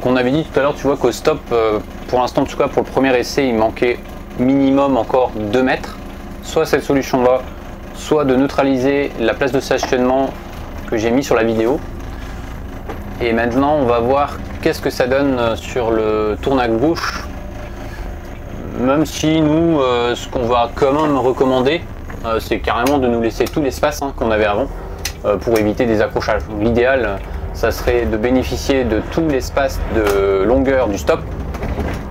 Donc on avait dit tout à l'heure, tu vois qu'au stop, pour l'instant en tout cas pour le premier essai, il manquait minimum encore 2 mètres. Soit cette solution là, soit de neutraliser la place de stationnement que j'ai mis sur la vidéo. Et maintenant on va voir qu'est-ce que ça donne sur le tourne à gauche. Même si nous, ce qu'on va quand même recommander, c'est carrément de nous laisser tout l'espace qu'on avait avant pour éviter des accrochages. L'idéal, ça serait de bénéficier de tout l'espace de longueur du stop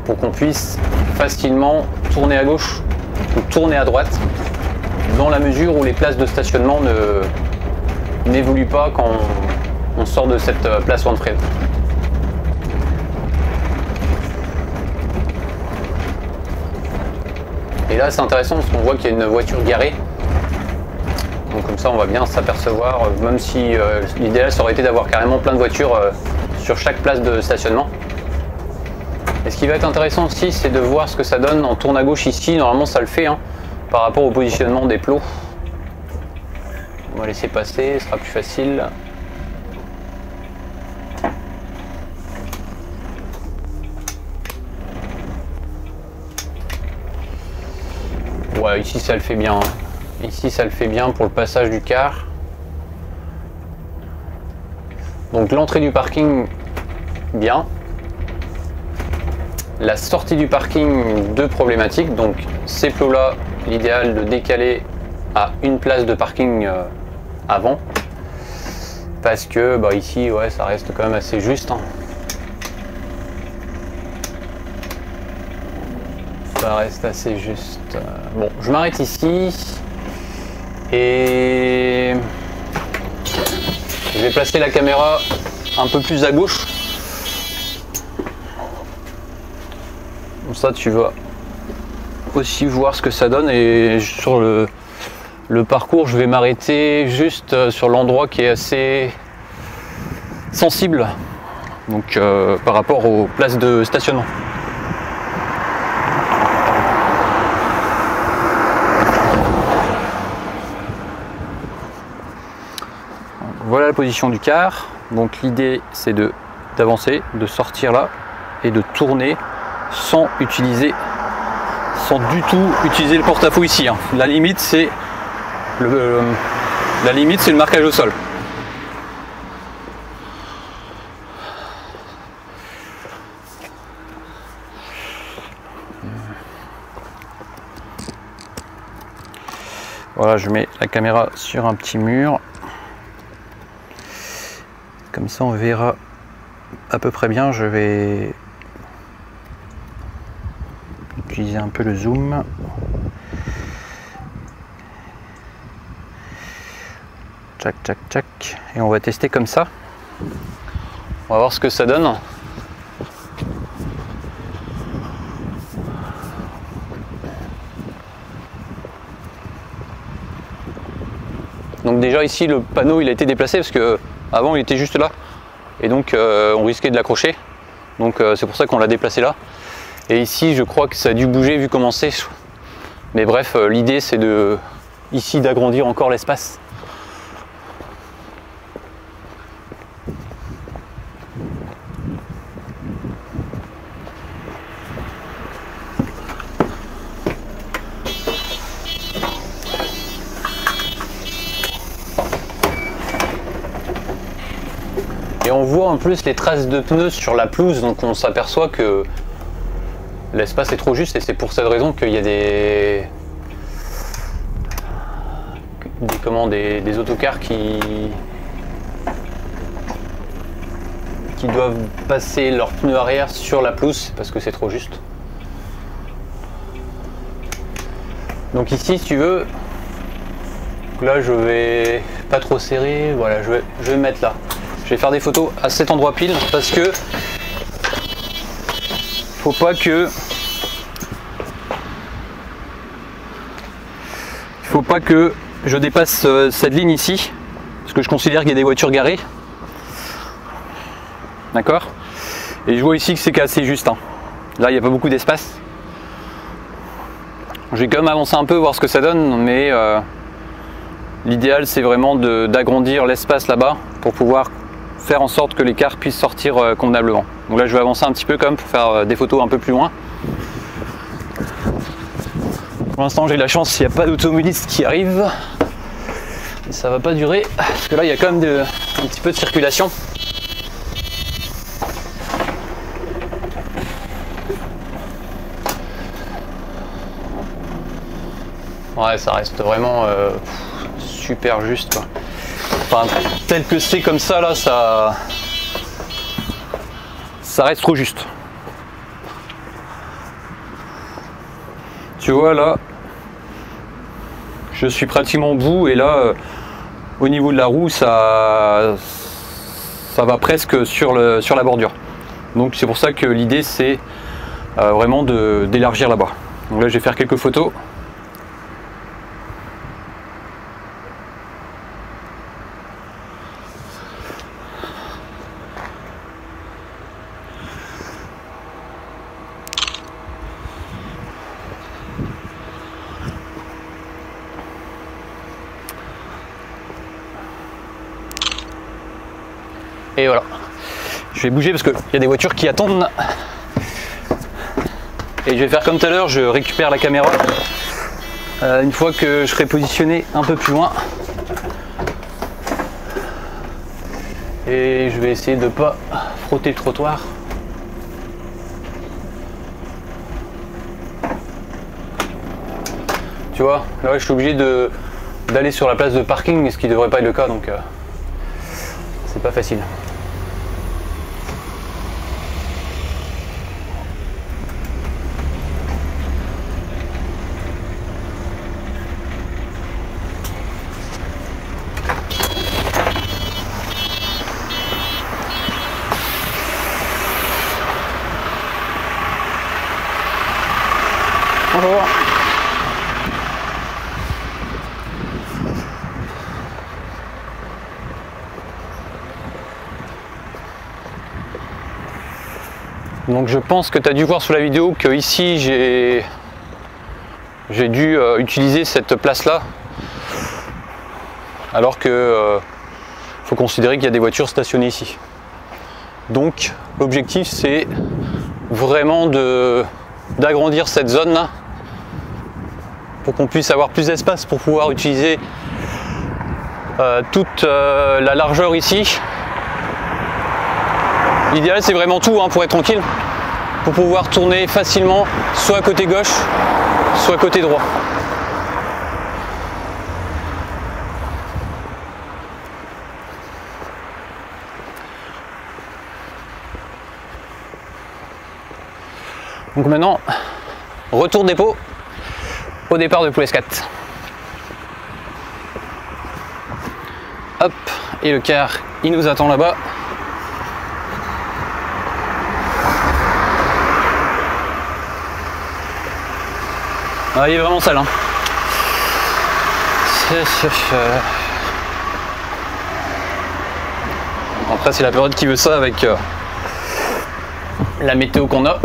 pour qu'on puisse facilement tourner à gauche ou tourner à droite dans la mesure où les places de stationnement n'évoluent pas quand on sort de cette place one frame. Et là c'est intéressant parce qu'on voit qu'il y a une voiture garée. Donc comme ça on va bien s'apercevoir, même si l'idéal ça aurait été d'avoir carrément plein de voitures sur chaque place de stationnement. Et ce qui va être intéressant aussi, c'est de voir ce que ça donne en tourne à gauche ici. Normalement ça le fait par rapport au positionnement des plots. On va laisser passer, ce sera plus facile. Ouais, ici ça le fait bien. Ici ça le fait bien pour le passage du car. Donc l'entrée du parking, bien. La sortie du parking, 2 problématiques. Donc ces plots là, l'idéal de décaler à une place de parking avant. Parce que ici ouais, ça reste quand même assez juste. Ça reste assez juste. Bon, je m'arrête ici. Et je vais placer la caméra un peu plus à gauche. Comme ça tu vas aussi voir ce que ça donne. Et sur le parcours, je vais m'arrêter juste sur l'endroit qui est assez sensible. Donc par rapport aux places de stationnement. Voilà la position du car. Donc l'idée c'est d'avancer, de sortir là et de tourner sans du tout utiliser le porte-à-faux ici. La limite c'est le marquage au sol. Voilà, je mets la caméra sur un petit mur. Comme ça on verra à peu près bien. Je vais utiliser un peu le zoom. Tchac tchac tchac. Et on va tester comme ça. On va voir ce que ça donne. Donc déjà ici le panneau il a été déplacé parce que avant il était juste là et donc on risquait de l'accrocher, donc c'est pour ça qu'on l'a déplacé là. Et ici je crois que ça a dû bouger vu comment c'est, mais bref, l'idée c'est ici d'agrandir encore l'espace. Et on voit en plus les traces de pneus sur la pelouse, donc on s'aperçoit que l'espace est trop juste et c'est pour cette raison qu'il y a des autocars qui doivent passer leurs pneus arrière sur la pelouse parce que c'est trop juste. Donc ici si tu veux, là je vais pas trop serrer, voilà, je vais me mettre là. Je vais faire des photos à cet endroit pile parce que faut pas que je dépasse cette ligne ici parce que je considère qu'il y a des voitures garées. D'accord? Et je vois ici que c'est assez juste. Là il n'y a pas beaucoup d'espace. Je vais quand même avancer un peu, voir ce que ça donne, mais l'idéal c'est vraiment d'agrandir l'espace là-bas pour pouvoir faire en sorte que l'écart puisse sortir convenablement. Donc là je vais avancer un petit peu quand même pour faire des photos un peu plus loin. Pour l'instant j'ai la chance, il n'y a pas d'automobiliste qui arrive. Et ça va pas durer, parce que là il y a quand même un petit peu de circulation. Ouais, ça reste vraiment super juste quoi. Enfin, tel que c'est comme ça là, ça reste trop juste. Tu vois là, je suis pratiquement au bout et là, au niveau de la roue, ça va presque sur la bordure. Donc c'est pour ça que l'idée c'est vraiment d'élargir là-bas. Donc là je vais faire quelques photos. Et voilà, je vais bouger parce qu'il y a des voitures qui attendent. Et je vais faire comme tout à l'heure, je récupère la caméra une fois que je serai positionné un peu plus loin. Et je vais essayer de ne pas frotter le trottoir. Tu vois, là je suis obligé d'aller sur la place de parking, ce qui ne devrait pas être le cas, donc c'est pas facile. Bonjour. Donc je pense que tu as dû voir sur la vidéo que ici j'ai dû utiliser cette place là, alors que faut considérer qu'il y a des voitures stationnées ici. Donc l'objectif c'est vraiment d'agrandir cette zone là pour qu'on puisse avoir plus d'espace pour pouvoir utiliser toute la largeur ici. L'idéal c'est vraiment tout pour être tranquille, pour pouvoir tourner facilement soit côté gauche soit côté droit. Donc maintenant, retour dépôt au départ de Poulescat. Hop, et le car il nous attend là-bas. Ah, il est vraiment sale, hein. Après c'est la période qui veut ça avec la météo qu'on a.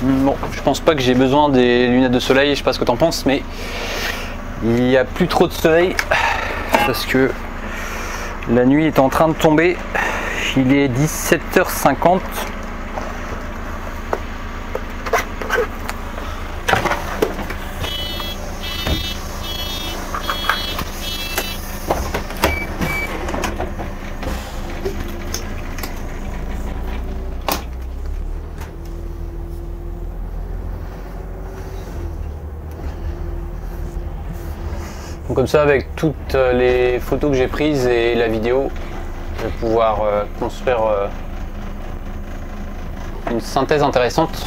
Bon, je pense pas que j'ai besoin des lunettes de soleil, je sais pas ce que t'en penses, mais il n'y a plus trop de soleil parce que la nuit est en train de tomber. Il est 17h50. Donc comme ça, avec toutes les photos que j'ai prises et la vidéo, je vais pouvoir construire une synthèse intéressante.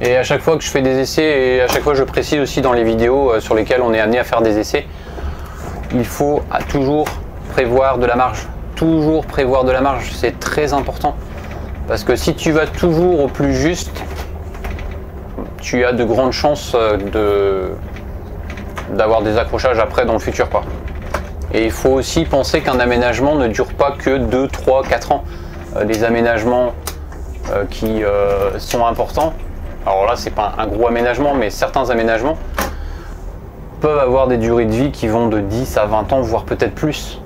Et à chaque fois que je fais des essais, et à chaque fois je précise aussi dans les vidéos sur lesquelles on est amené à faire des essais, il faut toujours prévoir de la marge. Toujours prévoir de la marge, c'est très important. Parce que si tu vas toujours au plus juste, tu as de grandes chances d'avoir des accrochages après dans le futur, quoi. Et il faut aussi penser qu'un aménagement ne dure pas que 2, 3, 4 ans. Les aménagements qui sont importants, alors là c'est pas un gros aménagement, mais certains aménagements peuvent avoir des durées de vie qui vont de 10 à 20 ans, voire peut-être plus.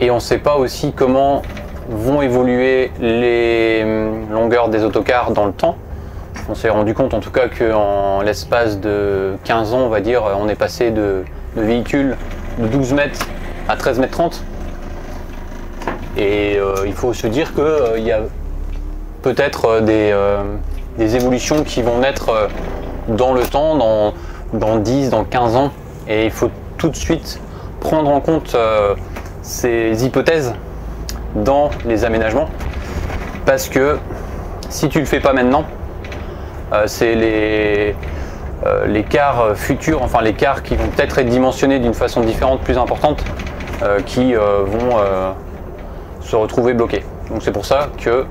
Et on ne sait pas aussi comment vont évoluer les longueurs des autocars dans le temps. On s'est rendu compte en tout cas qu'en l'espace de 15 ans, on va dire, on est passé de véhicules de 12 mètres à 13 mètres 30. Et il faut se dire qu'il y a peut-être des évolutions qui vont naître dans le temps, dans 10, dans 15 ans. Et il faut tout de suite prendre en compte ces hypothèses dans les aménagements. Parce que si tu ne le fais pas maintenant, c'est les cars futurs, enfin les cars qui vont peut-être être dimensionnés d'une façon différente, plus importante, qui vont se retrouver bloqués. Donc c'est pour ça que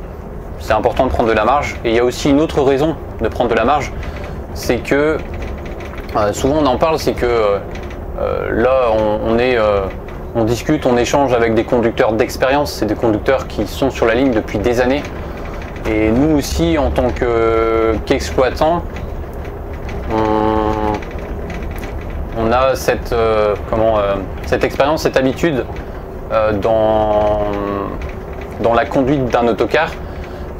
c'est important de prendre de la marge. Et il y a aussi une autre raison de prendre de la marge, c'est que souvent on en parle, c'est que là on discute, on échange avec des conducteurs d'expérience, c'est des conducteurs qui sont sur la ligne depuis des années. Et nous aussi, en tant qu'exploitants, on a cette expérience, cette habitude dans la conduite d'un autocar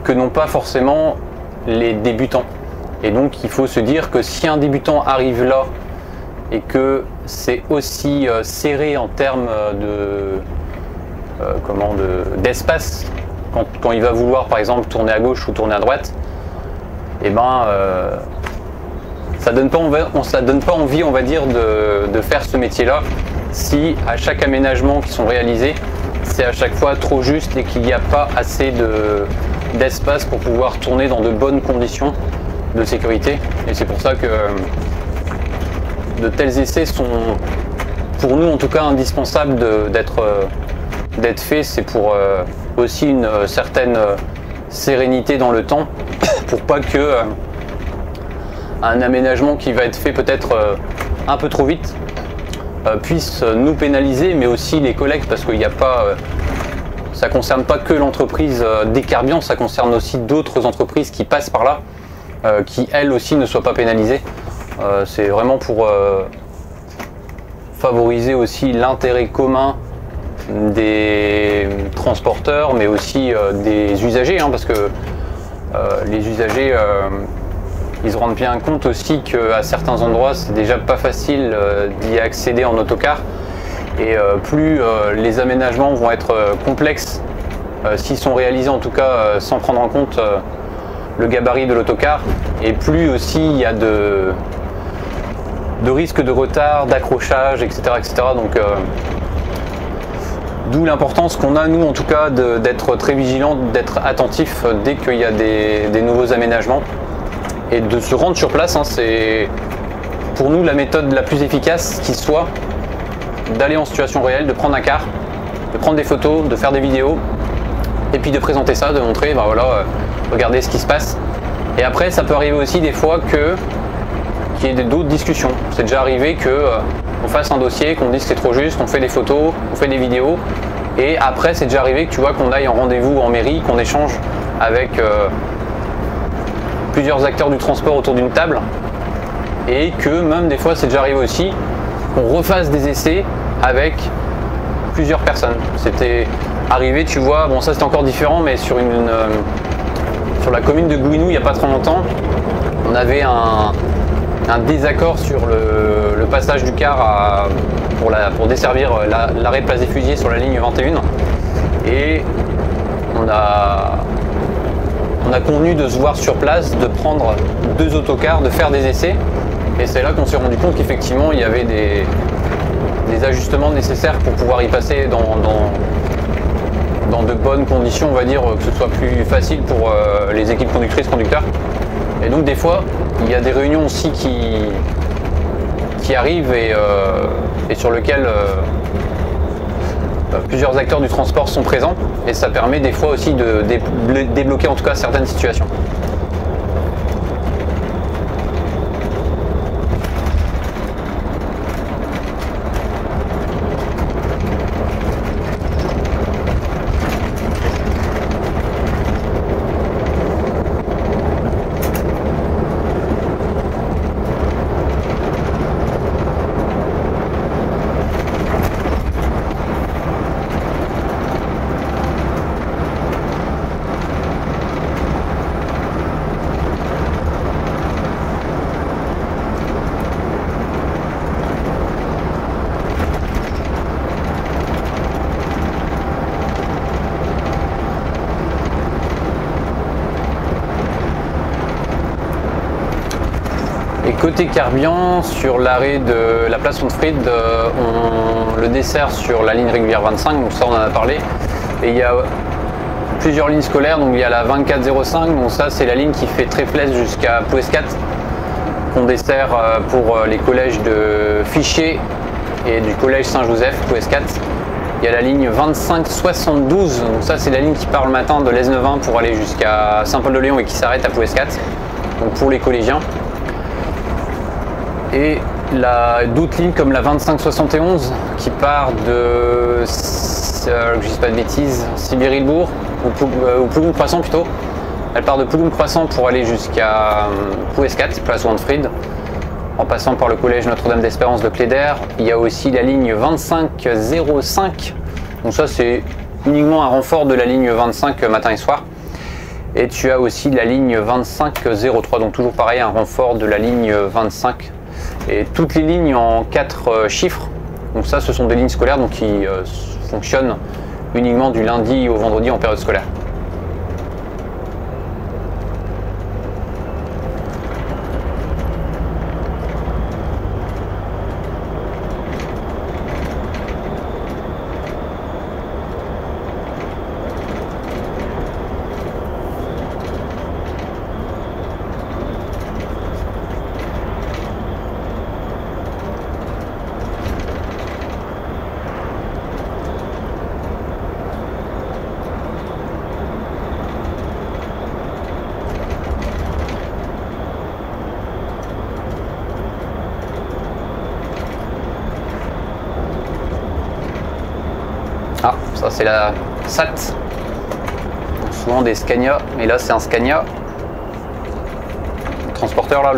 que n'ont pas forcément les débutants. Et donc il faut se dire que si un débutant arrive là et que c'est aussi serré en termes d'espace, quand il va vouloir par exemple tourner à gauche ou tourner à droite, et ben ça donne pas envie, on va dire, de faire ce métier là si à chaque aménagement qui sont réalisés c'est à chaque fois trop juste et qu'il n'y a pas assez d'espace pour pouvoir tourner dans de bonnes conditions de sécurité. Et c'est pour ça que de tels essais sont pour nous en tout cas indispensables d'être faits. C'est pour aussi une certaine sérénité dans le temps pour pas que un aménagement qui va être fait peut-être un peu trop vite puisse nous pénaliser, mais aussi les collègues, parce qu'il n'y a pas ça concerne pas que l'entreprise d'Ecarbian, ça concerne aussi d'autres entreprises qui passent par là, qui elles aussi ne soient pas pénalisées. C'est vraiment pour favoriser aussi l'intérêt commun des transporteurs, mais aussi des usagers, hein, parce que les usagers ils se rendent bien compte aussi qu'à certains endroits c'est déjà pas facile d'y accéder en autocar, et plus les aménagements vont être complexes s'ils sont réalisés en tout cas sans prendre en compte le gabarit de l'autocar, et plus aussi il y a de risques de retard, d'accrochage, etc., etc. Donc d'où l'importance qu'on a nous en tout cas d'être très vigilant, d'être attentif dès qu'il y a des nouveaux aménagements et de se rendre sur place, hein. C'est pour nous la méthode la plus efficace qui soit, d'aller en situation réelle, de prendre un car, de prendre des photos, de faire des vidéos et puis de présenter ça, de montrer ben voilà, regardez ce qui se passe. Et après ça peut arriver aussi des fois qu'il y ait d'autres discussions. C'est déjà arrivé qu'on fasse un dossier, qu'on dise que c'est trop juste, qu'on fait des photos, qu'on fait des vidéos, et après c'est déjà arrivé que tu vois qu'on aille en rendez-vous en mairie, qu'on échange avec plusieurs acteurs du transport autour d'une table, et que même des fois c'est déjà arrivé aussi qu'on refasse des essais avec plusieurs personnes. C'était arrivé, tu vois, bon ça c'était encore différent, mais sur la commune de Gouinou il n'y a pas trop longtemps, on avait un désaccord sur le passage du car pour desservir l'arrêt Place des Fusiliers sur la ligne 21, et on a convenu de se voir sur place, de prendre 2 autocars, de faire des essais, et c'est là qu'on s'est rendu compte qu'effectivement il y avait des ajustements nécessaires pour pouvoir y passer dans de bonnes conditions, on va dire, que ce soit plus facile pour les équipes conductrices, conducteurs. Et donc des fois il y a des réunions aussi qui arrivent et sur lesquelles plusieurs acteurs du transport sont présents, et ça permet des fois aussi de débloquer en tout cas certaines situations. Et côté carburant, sur l'arrêt de la place Montfried, on le dessert sur la ligne régulière 25, donc ça on en a parlé. Et il y a plusieurs lignes scolaires, donc il y a la 2405, donc ça c'est la ligne qui fait Tréflez jusqu'à Plouescat, qu'on dessert pour les collèges de Fichier et du collège Saint-Joseph, Plouescat. Il y a la ligne 2572, donc ça c'est la ligne qui part le matin de l'Es-9-1 pour aller jusqu'à Saint-Paul-de-Léon et qui s'arrête à Plouescat, donc pour les collégiens. Et d'autres lignes comme la 2571 qui part de, que je dise pas de bêtises, Sibéry-le-Bourg, ou Plougon-Croissant plutôt. Elle part de Plougon-Croissant pour aller jusqu'à Plouescat, place Wandfried, en passant par le collège Notre-Dame d'Espérance de Cléder. Il y a aussi la ligne 2505, donc ça c'est uniquement un renfort de la ligne 25 matin et soir. Et tu as aussi la ligne 2503, donc toujours pareil, un renfort de la ligne 25. Et toutes les lignes en 4 chiffres, donc ça ce sont des lignes scolaires donc qui fonctionnent uniquement du lundi au vendredi en période scolaire. Ah, ça c'est la SAT, donc souvent des Scania, et là c'est un Scania. Le transporteur là,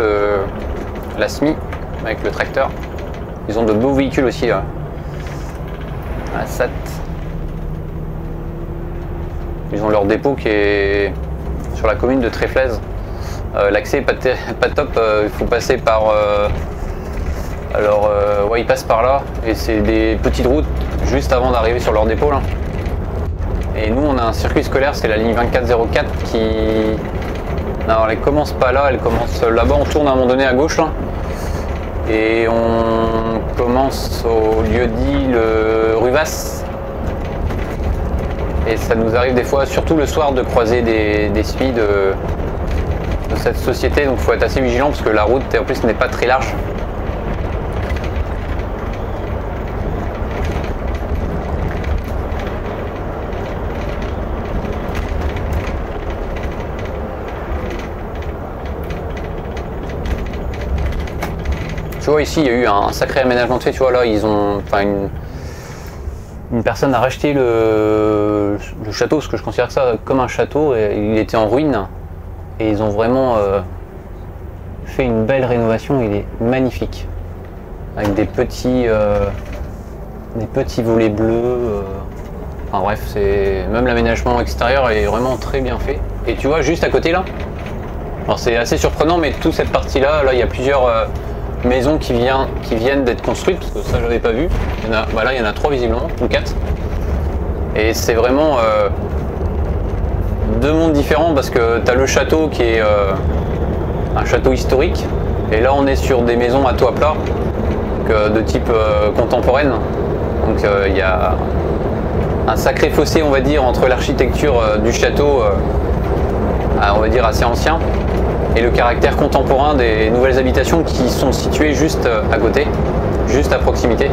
la SMI avec le tracteur. Ils ont de beaux véhicules aussi là. La SAT. Ils ont leur dépôt qui est sur la commune de Tréflez. L'accès est pas top, il faut passer par... ouais, ils passent par là et c'est des petites routes juste avant d'arriver sur leur dépôt là. Et nous on a un circuit scolaire, c'est la ligne 2404 qui... Non, elle commence pas là, elle commence là-bas, on tourne à un moment donné à gauche là. Et on commence au lieu-dit le Ruvas. Et ça nous arrive des fois, surtout le soir, de croiser des SMI de cette société, donc il faut être assez vigilant parce que la route en plus n'est pas très large. Tu vois ici il y a eu un sacré aménagement de fait, tu vois là ils ont, enfin une personne a racheté le château, parce que je considère ça comme un château, et il était en ruine et ils ont vraiment fait une belle rénovation, il est magnifique avec des petits volets bleus, enfin bref, c'est même l'aménagement extérieur est vraiment très bien fait. Et tu vois juste à côté là, alors c'est assez surprenant, mais toute cette partie là il y a plusieurs maisons qui viennent d'être construites, parce que ça j'avais pas vu. Voilà, il y en a 3 visiblement, ou 4. Et c'est vraiment 2 mondes différents, parce que tu as le château qui est un château historique, et là on est sur des maisons à toit plat, de type contemporaine. Donc il y a un sacré fossé, on va dire, entre l'architecture du château, on va dire assez ancien, et le caractère contemporain des nouvelles habitations qui sont situées juste à côté, juste à proximité.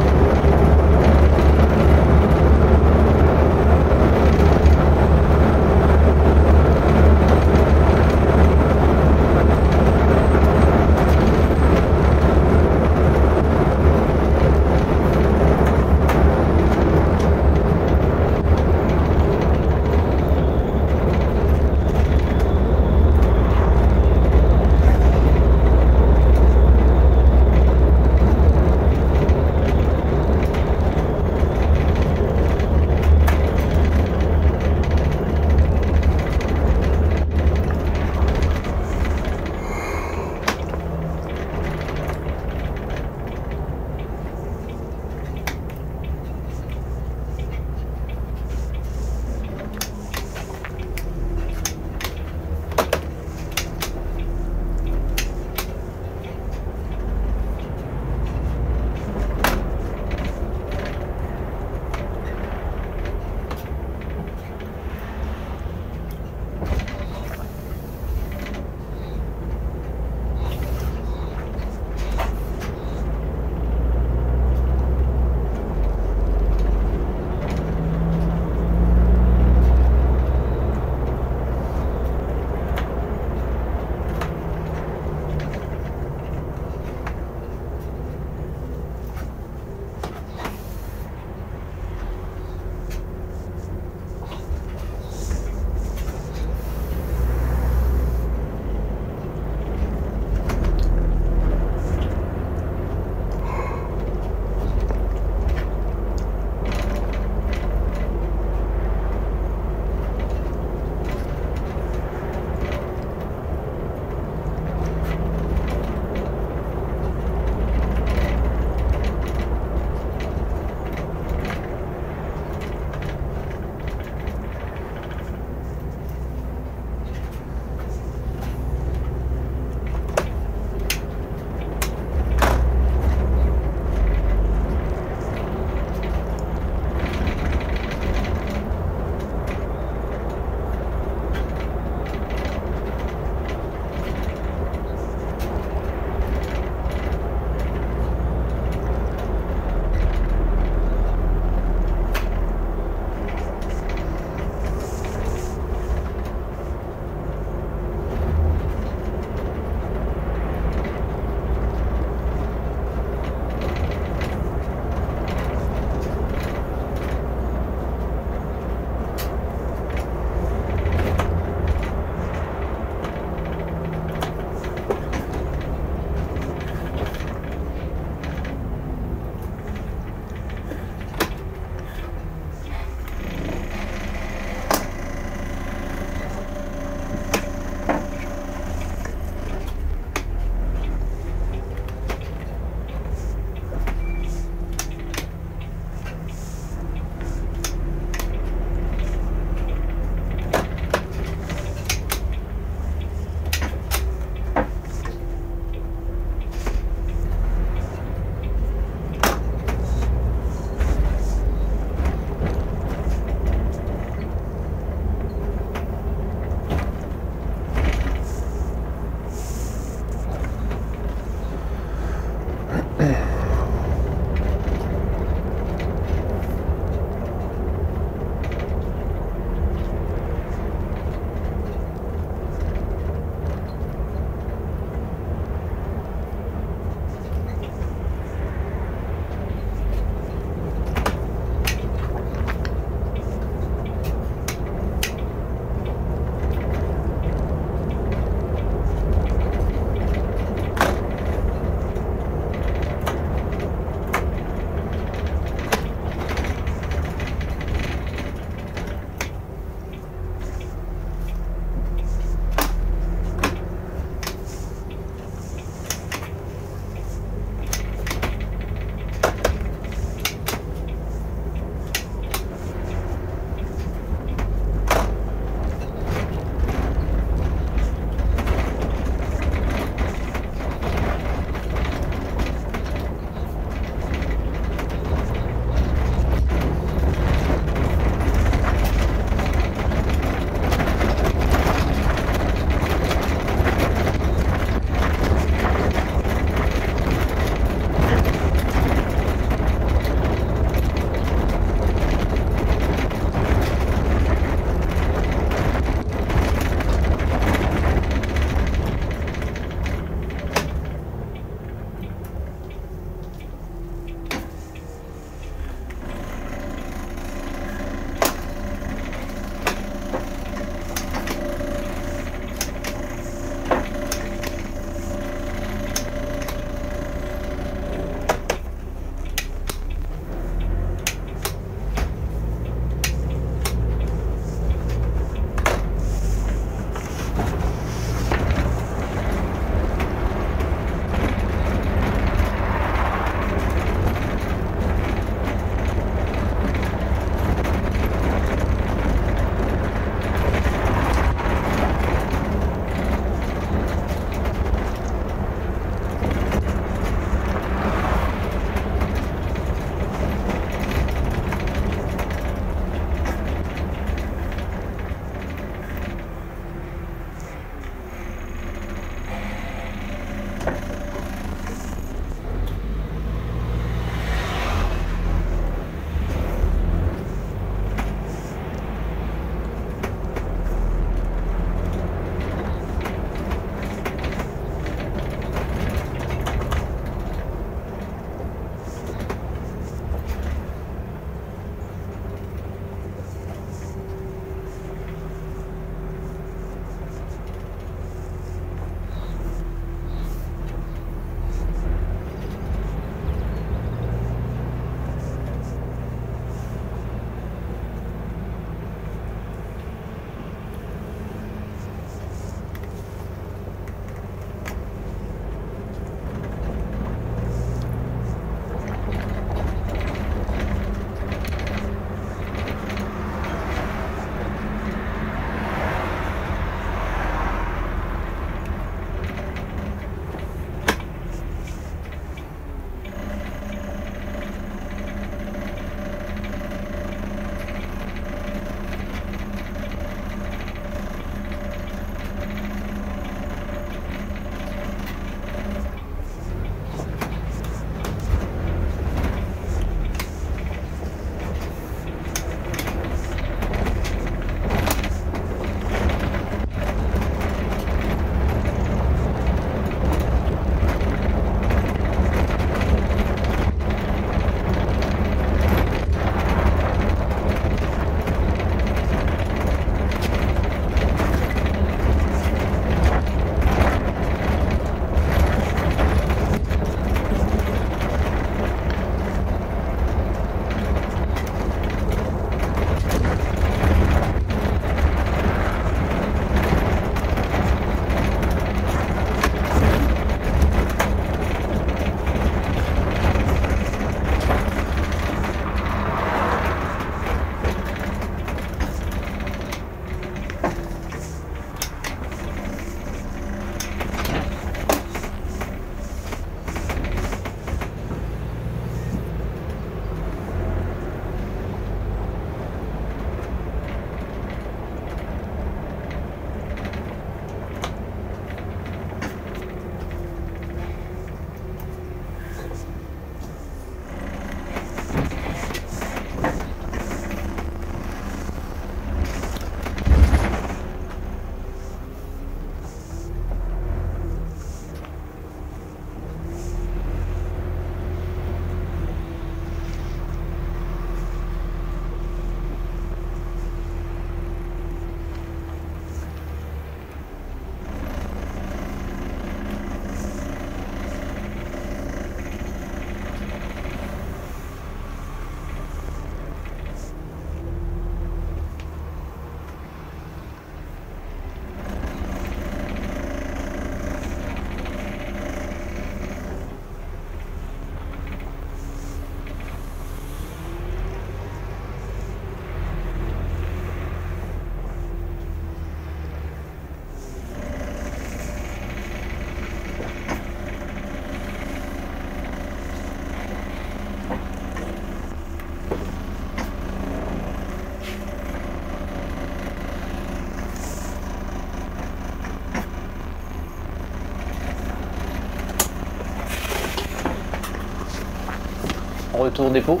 retour des pots.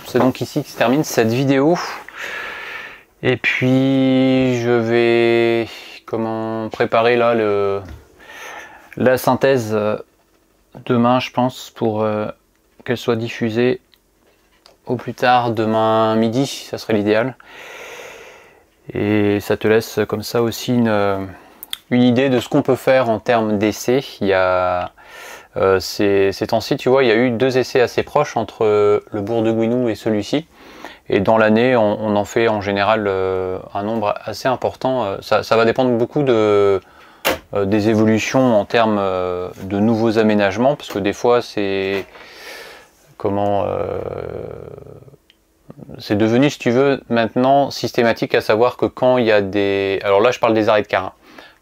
C'est donc ici que se termine cette vidéo. Et puis je vais préparer là la synthèse demain, je pense, pour qu'elle soit diffusée au plus tard demain midi, ça serait l'idéal. Et ça te laisse comme ça aussi une idée de ce qu'on peut faire en termes d'essais. Il y a ces temps-ci, tu vois, il y a eu 2 essais assez proches entre le bourg de Gouinou et celui-ci. Et dans l'année, on en fait en général un nombre assez important. Ça va dépendre beaucoup des évolutions en termes de nouveaux aménagements, parce que des fois, c'est c'est devenu, si tu veux, maintenant systématique, à savoir que quand il y a des... Alors là, je parle des arrêts de car. Hein.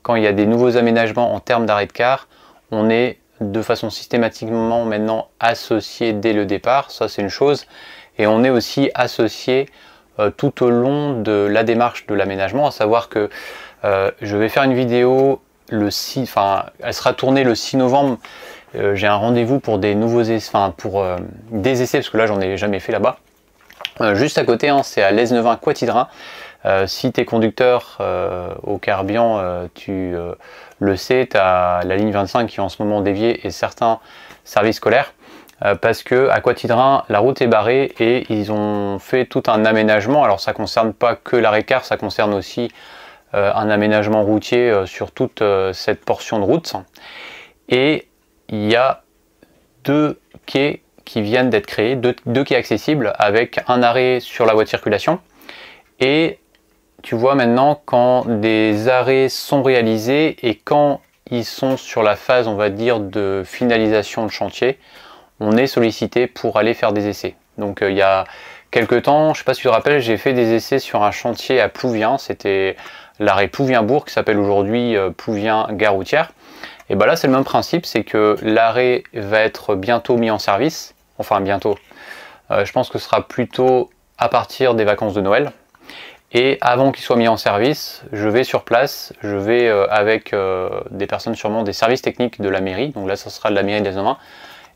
Quand il y a des nouveaux aménagements en termes d'arrêt de car, on est de façon systématiquement maintenant associé dès le départ. Ça, c'est une chose. Et on est aussi associé tout au long de la démarche de l'aménagement, à savoir que je vais faire une vidéo elle sera tournée le 6 novembre. J'ai un rendez-vous pour des nouveaux essais, des essais, parce que là j'en ai jamais fait là-bas. Juste à côté, hein, c'est à Lesneven-Quatidrin. Si tu es conducteur au Carbian, tu le sais, tu as la ligne 25 qui est en ce moment déviée et certains services scolaires. Parce que à Quatidrin, la route est barrée et ils ont fait tout un aménagement. Alors ça concerne pas que l'arrêt de car, ça concerne aussi un aménagement routier sur toute cette portion de route. Et il y a 2 quais qui viennent d'être créés, 2 quais accessibles avec un arrêt sur la voie de circulation. Et tu vois maintenant, quand des arrêts sont réalisés et quand ils sont sur la phase, on va dire, de finalisation de chantier, on est sollicité pour aller faire des essais. Donc il y a quelques temps, je ne sais pas si tu te rappelles, j'ai fait des essais sur un chantier à Plouvien. C'était l'arrêt Plouvien-Bourg qui s'appelle aujourd'hui Plouvien-Gare routière. Et bien là c'est le même principe, c'est que l'arrêt va être bientôt mis en service. Enfin bientôt, je pense que ce sera plutôt à partir des vacances de Noël. Et avant qu'il soit mis en service, je vais sur place, je vais avec des personnes sûrement des services techniques de la mairie. Donc là ça sera de la mairie des Lesneven.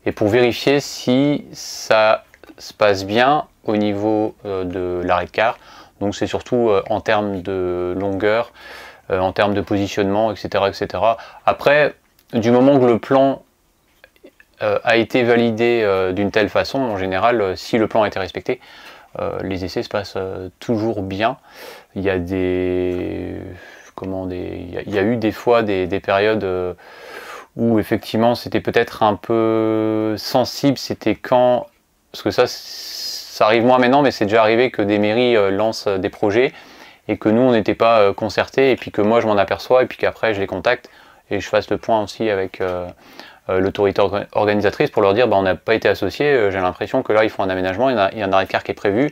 Et pour vérifier si ça se passe bien au niveau de l'arrêt de car. Donc c'est surtout en termes de longueur, en termes de positionnement, etc., etc. Après, du moment que le plan a été validé d'une telle façon, en général, si le plan a été respecté, les essais se passent toujours bien. Il y a il y a eu des fois des périodes où effectivement c'était peut-être un peu sensible. C'était quand, parce que ça arrive moins maintenant, mais c'est déjà arrivé que des mairies lancent des projets et que nous on n'était pas concertés, et puis que moi je m'en aperçois et puis qu'après je les contacte et je fasse le point aussi avec l'autorité organisatrice pour leur dire on n'a pas été associés, j'ai l'impression que là ils font un aménagement, il y a un arrêt de car qui est prévu,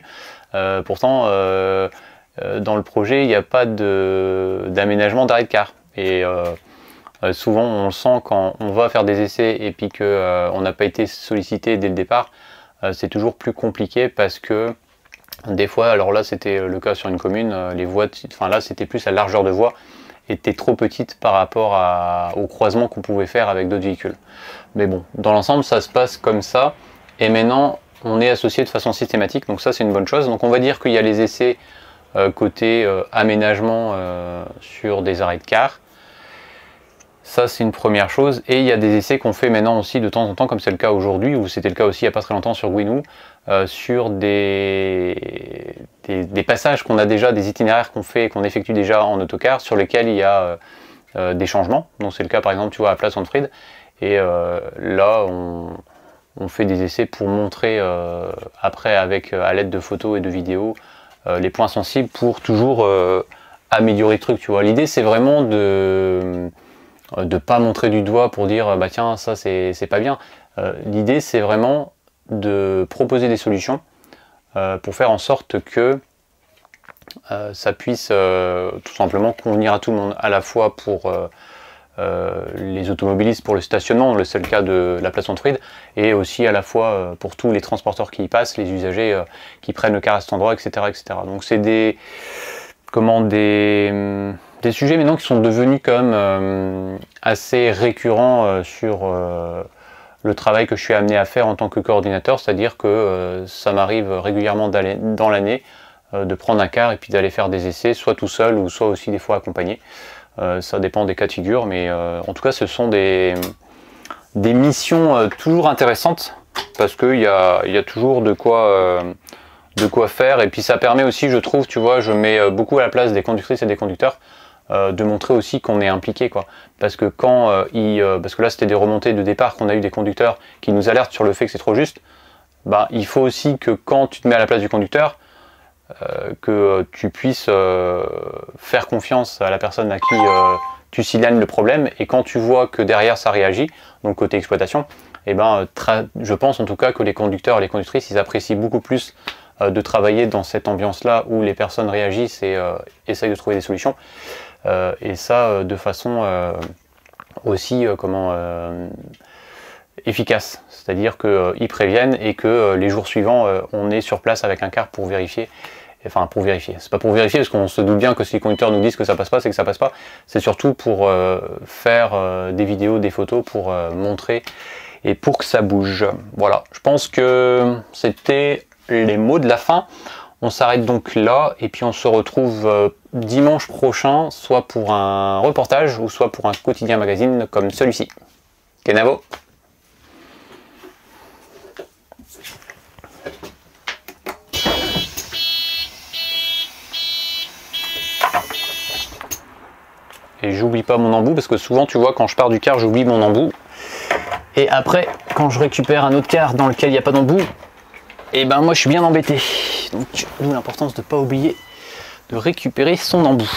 pourtant dans le projet il n'y a pas d'aménagement d'arrêt de car. Et souvent on le sent quand on va faire des essais et puis qu'on n'a pas été sollicité dès le départ, c'est toujours plus compliqué parce que des fois, alors là c'était le cas sur une commune, les voies, là c'était plus la largeur de voie était trop petite par rapport au croisement qu'on pouvait faire avec d'autres véhicules. Mais bon, dans l'ensemble ça se passe comme ça, et maintenant on est associé de façon systématique, donc ça c'est une bonne chose. Donc on va dire qu'il y a les essais côté aménagement sur des arrêts de car. Ça c'est une première chose, et il y a des essais qu'on fait maintenant aussi de temps en temps, comme c'est le cas aujourd'hui, ou c'était le cas aussi il n'y a pas très longtemps sur Gouinou, sur des passages qu'on a déjà, des itinéraires qu'on fait, qu'on effectue déjà en autocar, sur lesquels il y a des changements. Donc c'est le cas par exemple, tu vois, à Place Antfried, et là on fait des essais pour montrer après à l'aide de photos et de vidéos les points sensibles pour toujours améliorer le truc, tu vois. L'idée c'est vraiment de pas montrer du doigt pour dire bah tiens ça c'est pas bien. L'idée c'est vraiment de proposer des solutions pour faire en sorte que ça puisse tout simplement convenir à tout le monde, à la fois pour les automobilistes pour le stationnement, c'est le cas de la place Android, et aussi à la fois pour tous les transporteurs qui y passent, les usagers qui prennent le car à cet endroit, etc. etc. Donc c'est des sujets maintenant qui sont devenus quand même assez récurrents sur le travail que je suis amené à faire en tant que coordinateur, c'est-à-dire que ça m'arrive régulièrement dans l'année de prendre un car et puis d'aller faire des essais, soit tout seul ou soit aussi des fois accompagné. Ça dépend des cas de figure, mais en tout cas ce sont des missions toujours intéressantes parce qu'il y a toujours de quoi faire, et puis ça permet aussi, je trouve, tu vois, je mets beaucoup à la place des conductrices et des conducteurs de montrer aussi qu'on est impliqué, quoi. Parce que parce que là c'était des remontées de départ qu'on a eu des conducteurs qui nous alertent sur le fait que c'est trop juste, bah, il faut aussi que quand tu te mets à la place du conducteur, que tu puisses faire confiance à la personne à qui tu signales le problème, et quand tu vois que derrière ça réagit, donc côté exploitation, et ben, je pense en tout cas que les conducteurs et les conductrices, ils apprécient beaucoup plus de travailler dans cette ambiance-là où les personnes réagissent et essayent de trouver des solutions, et ça de façon aussi efficace, c'est-à-dire qu'ils préviennent et que les jours suivants on est sur place avec un car pour vérifier. Enfin, pour vérifier, c'est pas pour vérifier parce qu'on se doute bien que si les conducteurs nous disent que ça passe pas, c'est que ça passe pas. C'est surtout pour faire des vidéos, des photos, pour montrer et pour que ça bouge. Voilà, je pense que c'était les mots de la fin. On s'arrête donc là et puis on se retrouve dimanche prochain, soit pour un reportage ou soit pour un quotidien magazine comme celui-ci. Kenavo. Et j'oublie pas mon embout parce que souvent tu vois quand je pars du car j'oublie mon embout, et après quand je récupère un autre car dans lequel il n'y a pas d'embout, et ben moi je suis bien embêté. Donc d'où l'importance de ne pas oublier de récupérer son embout.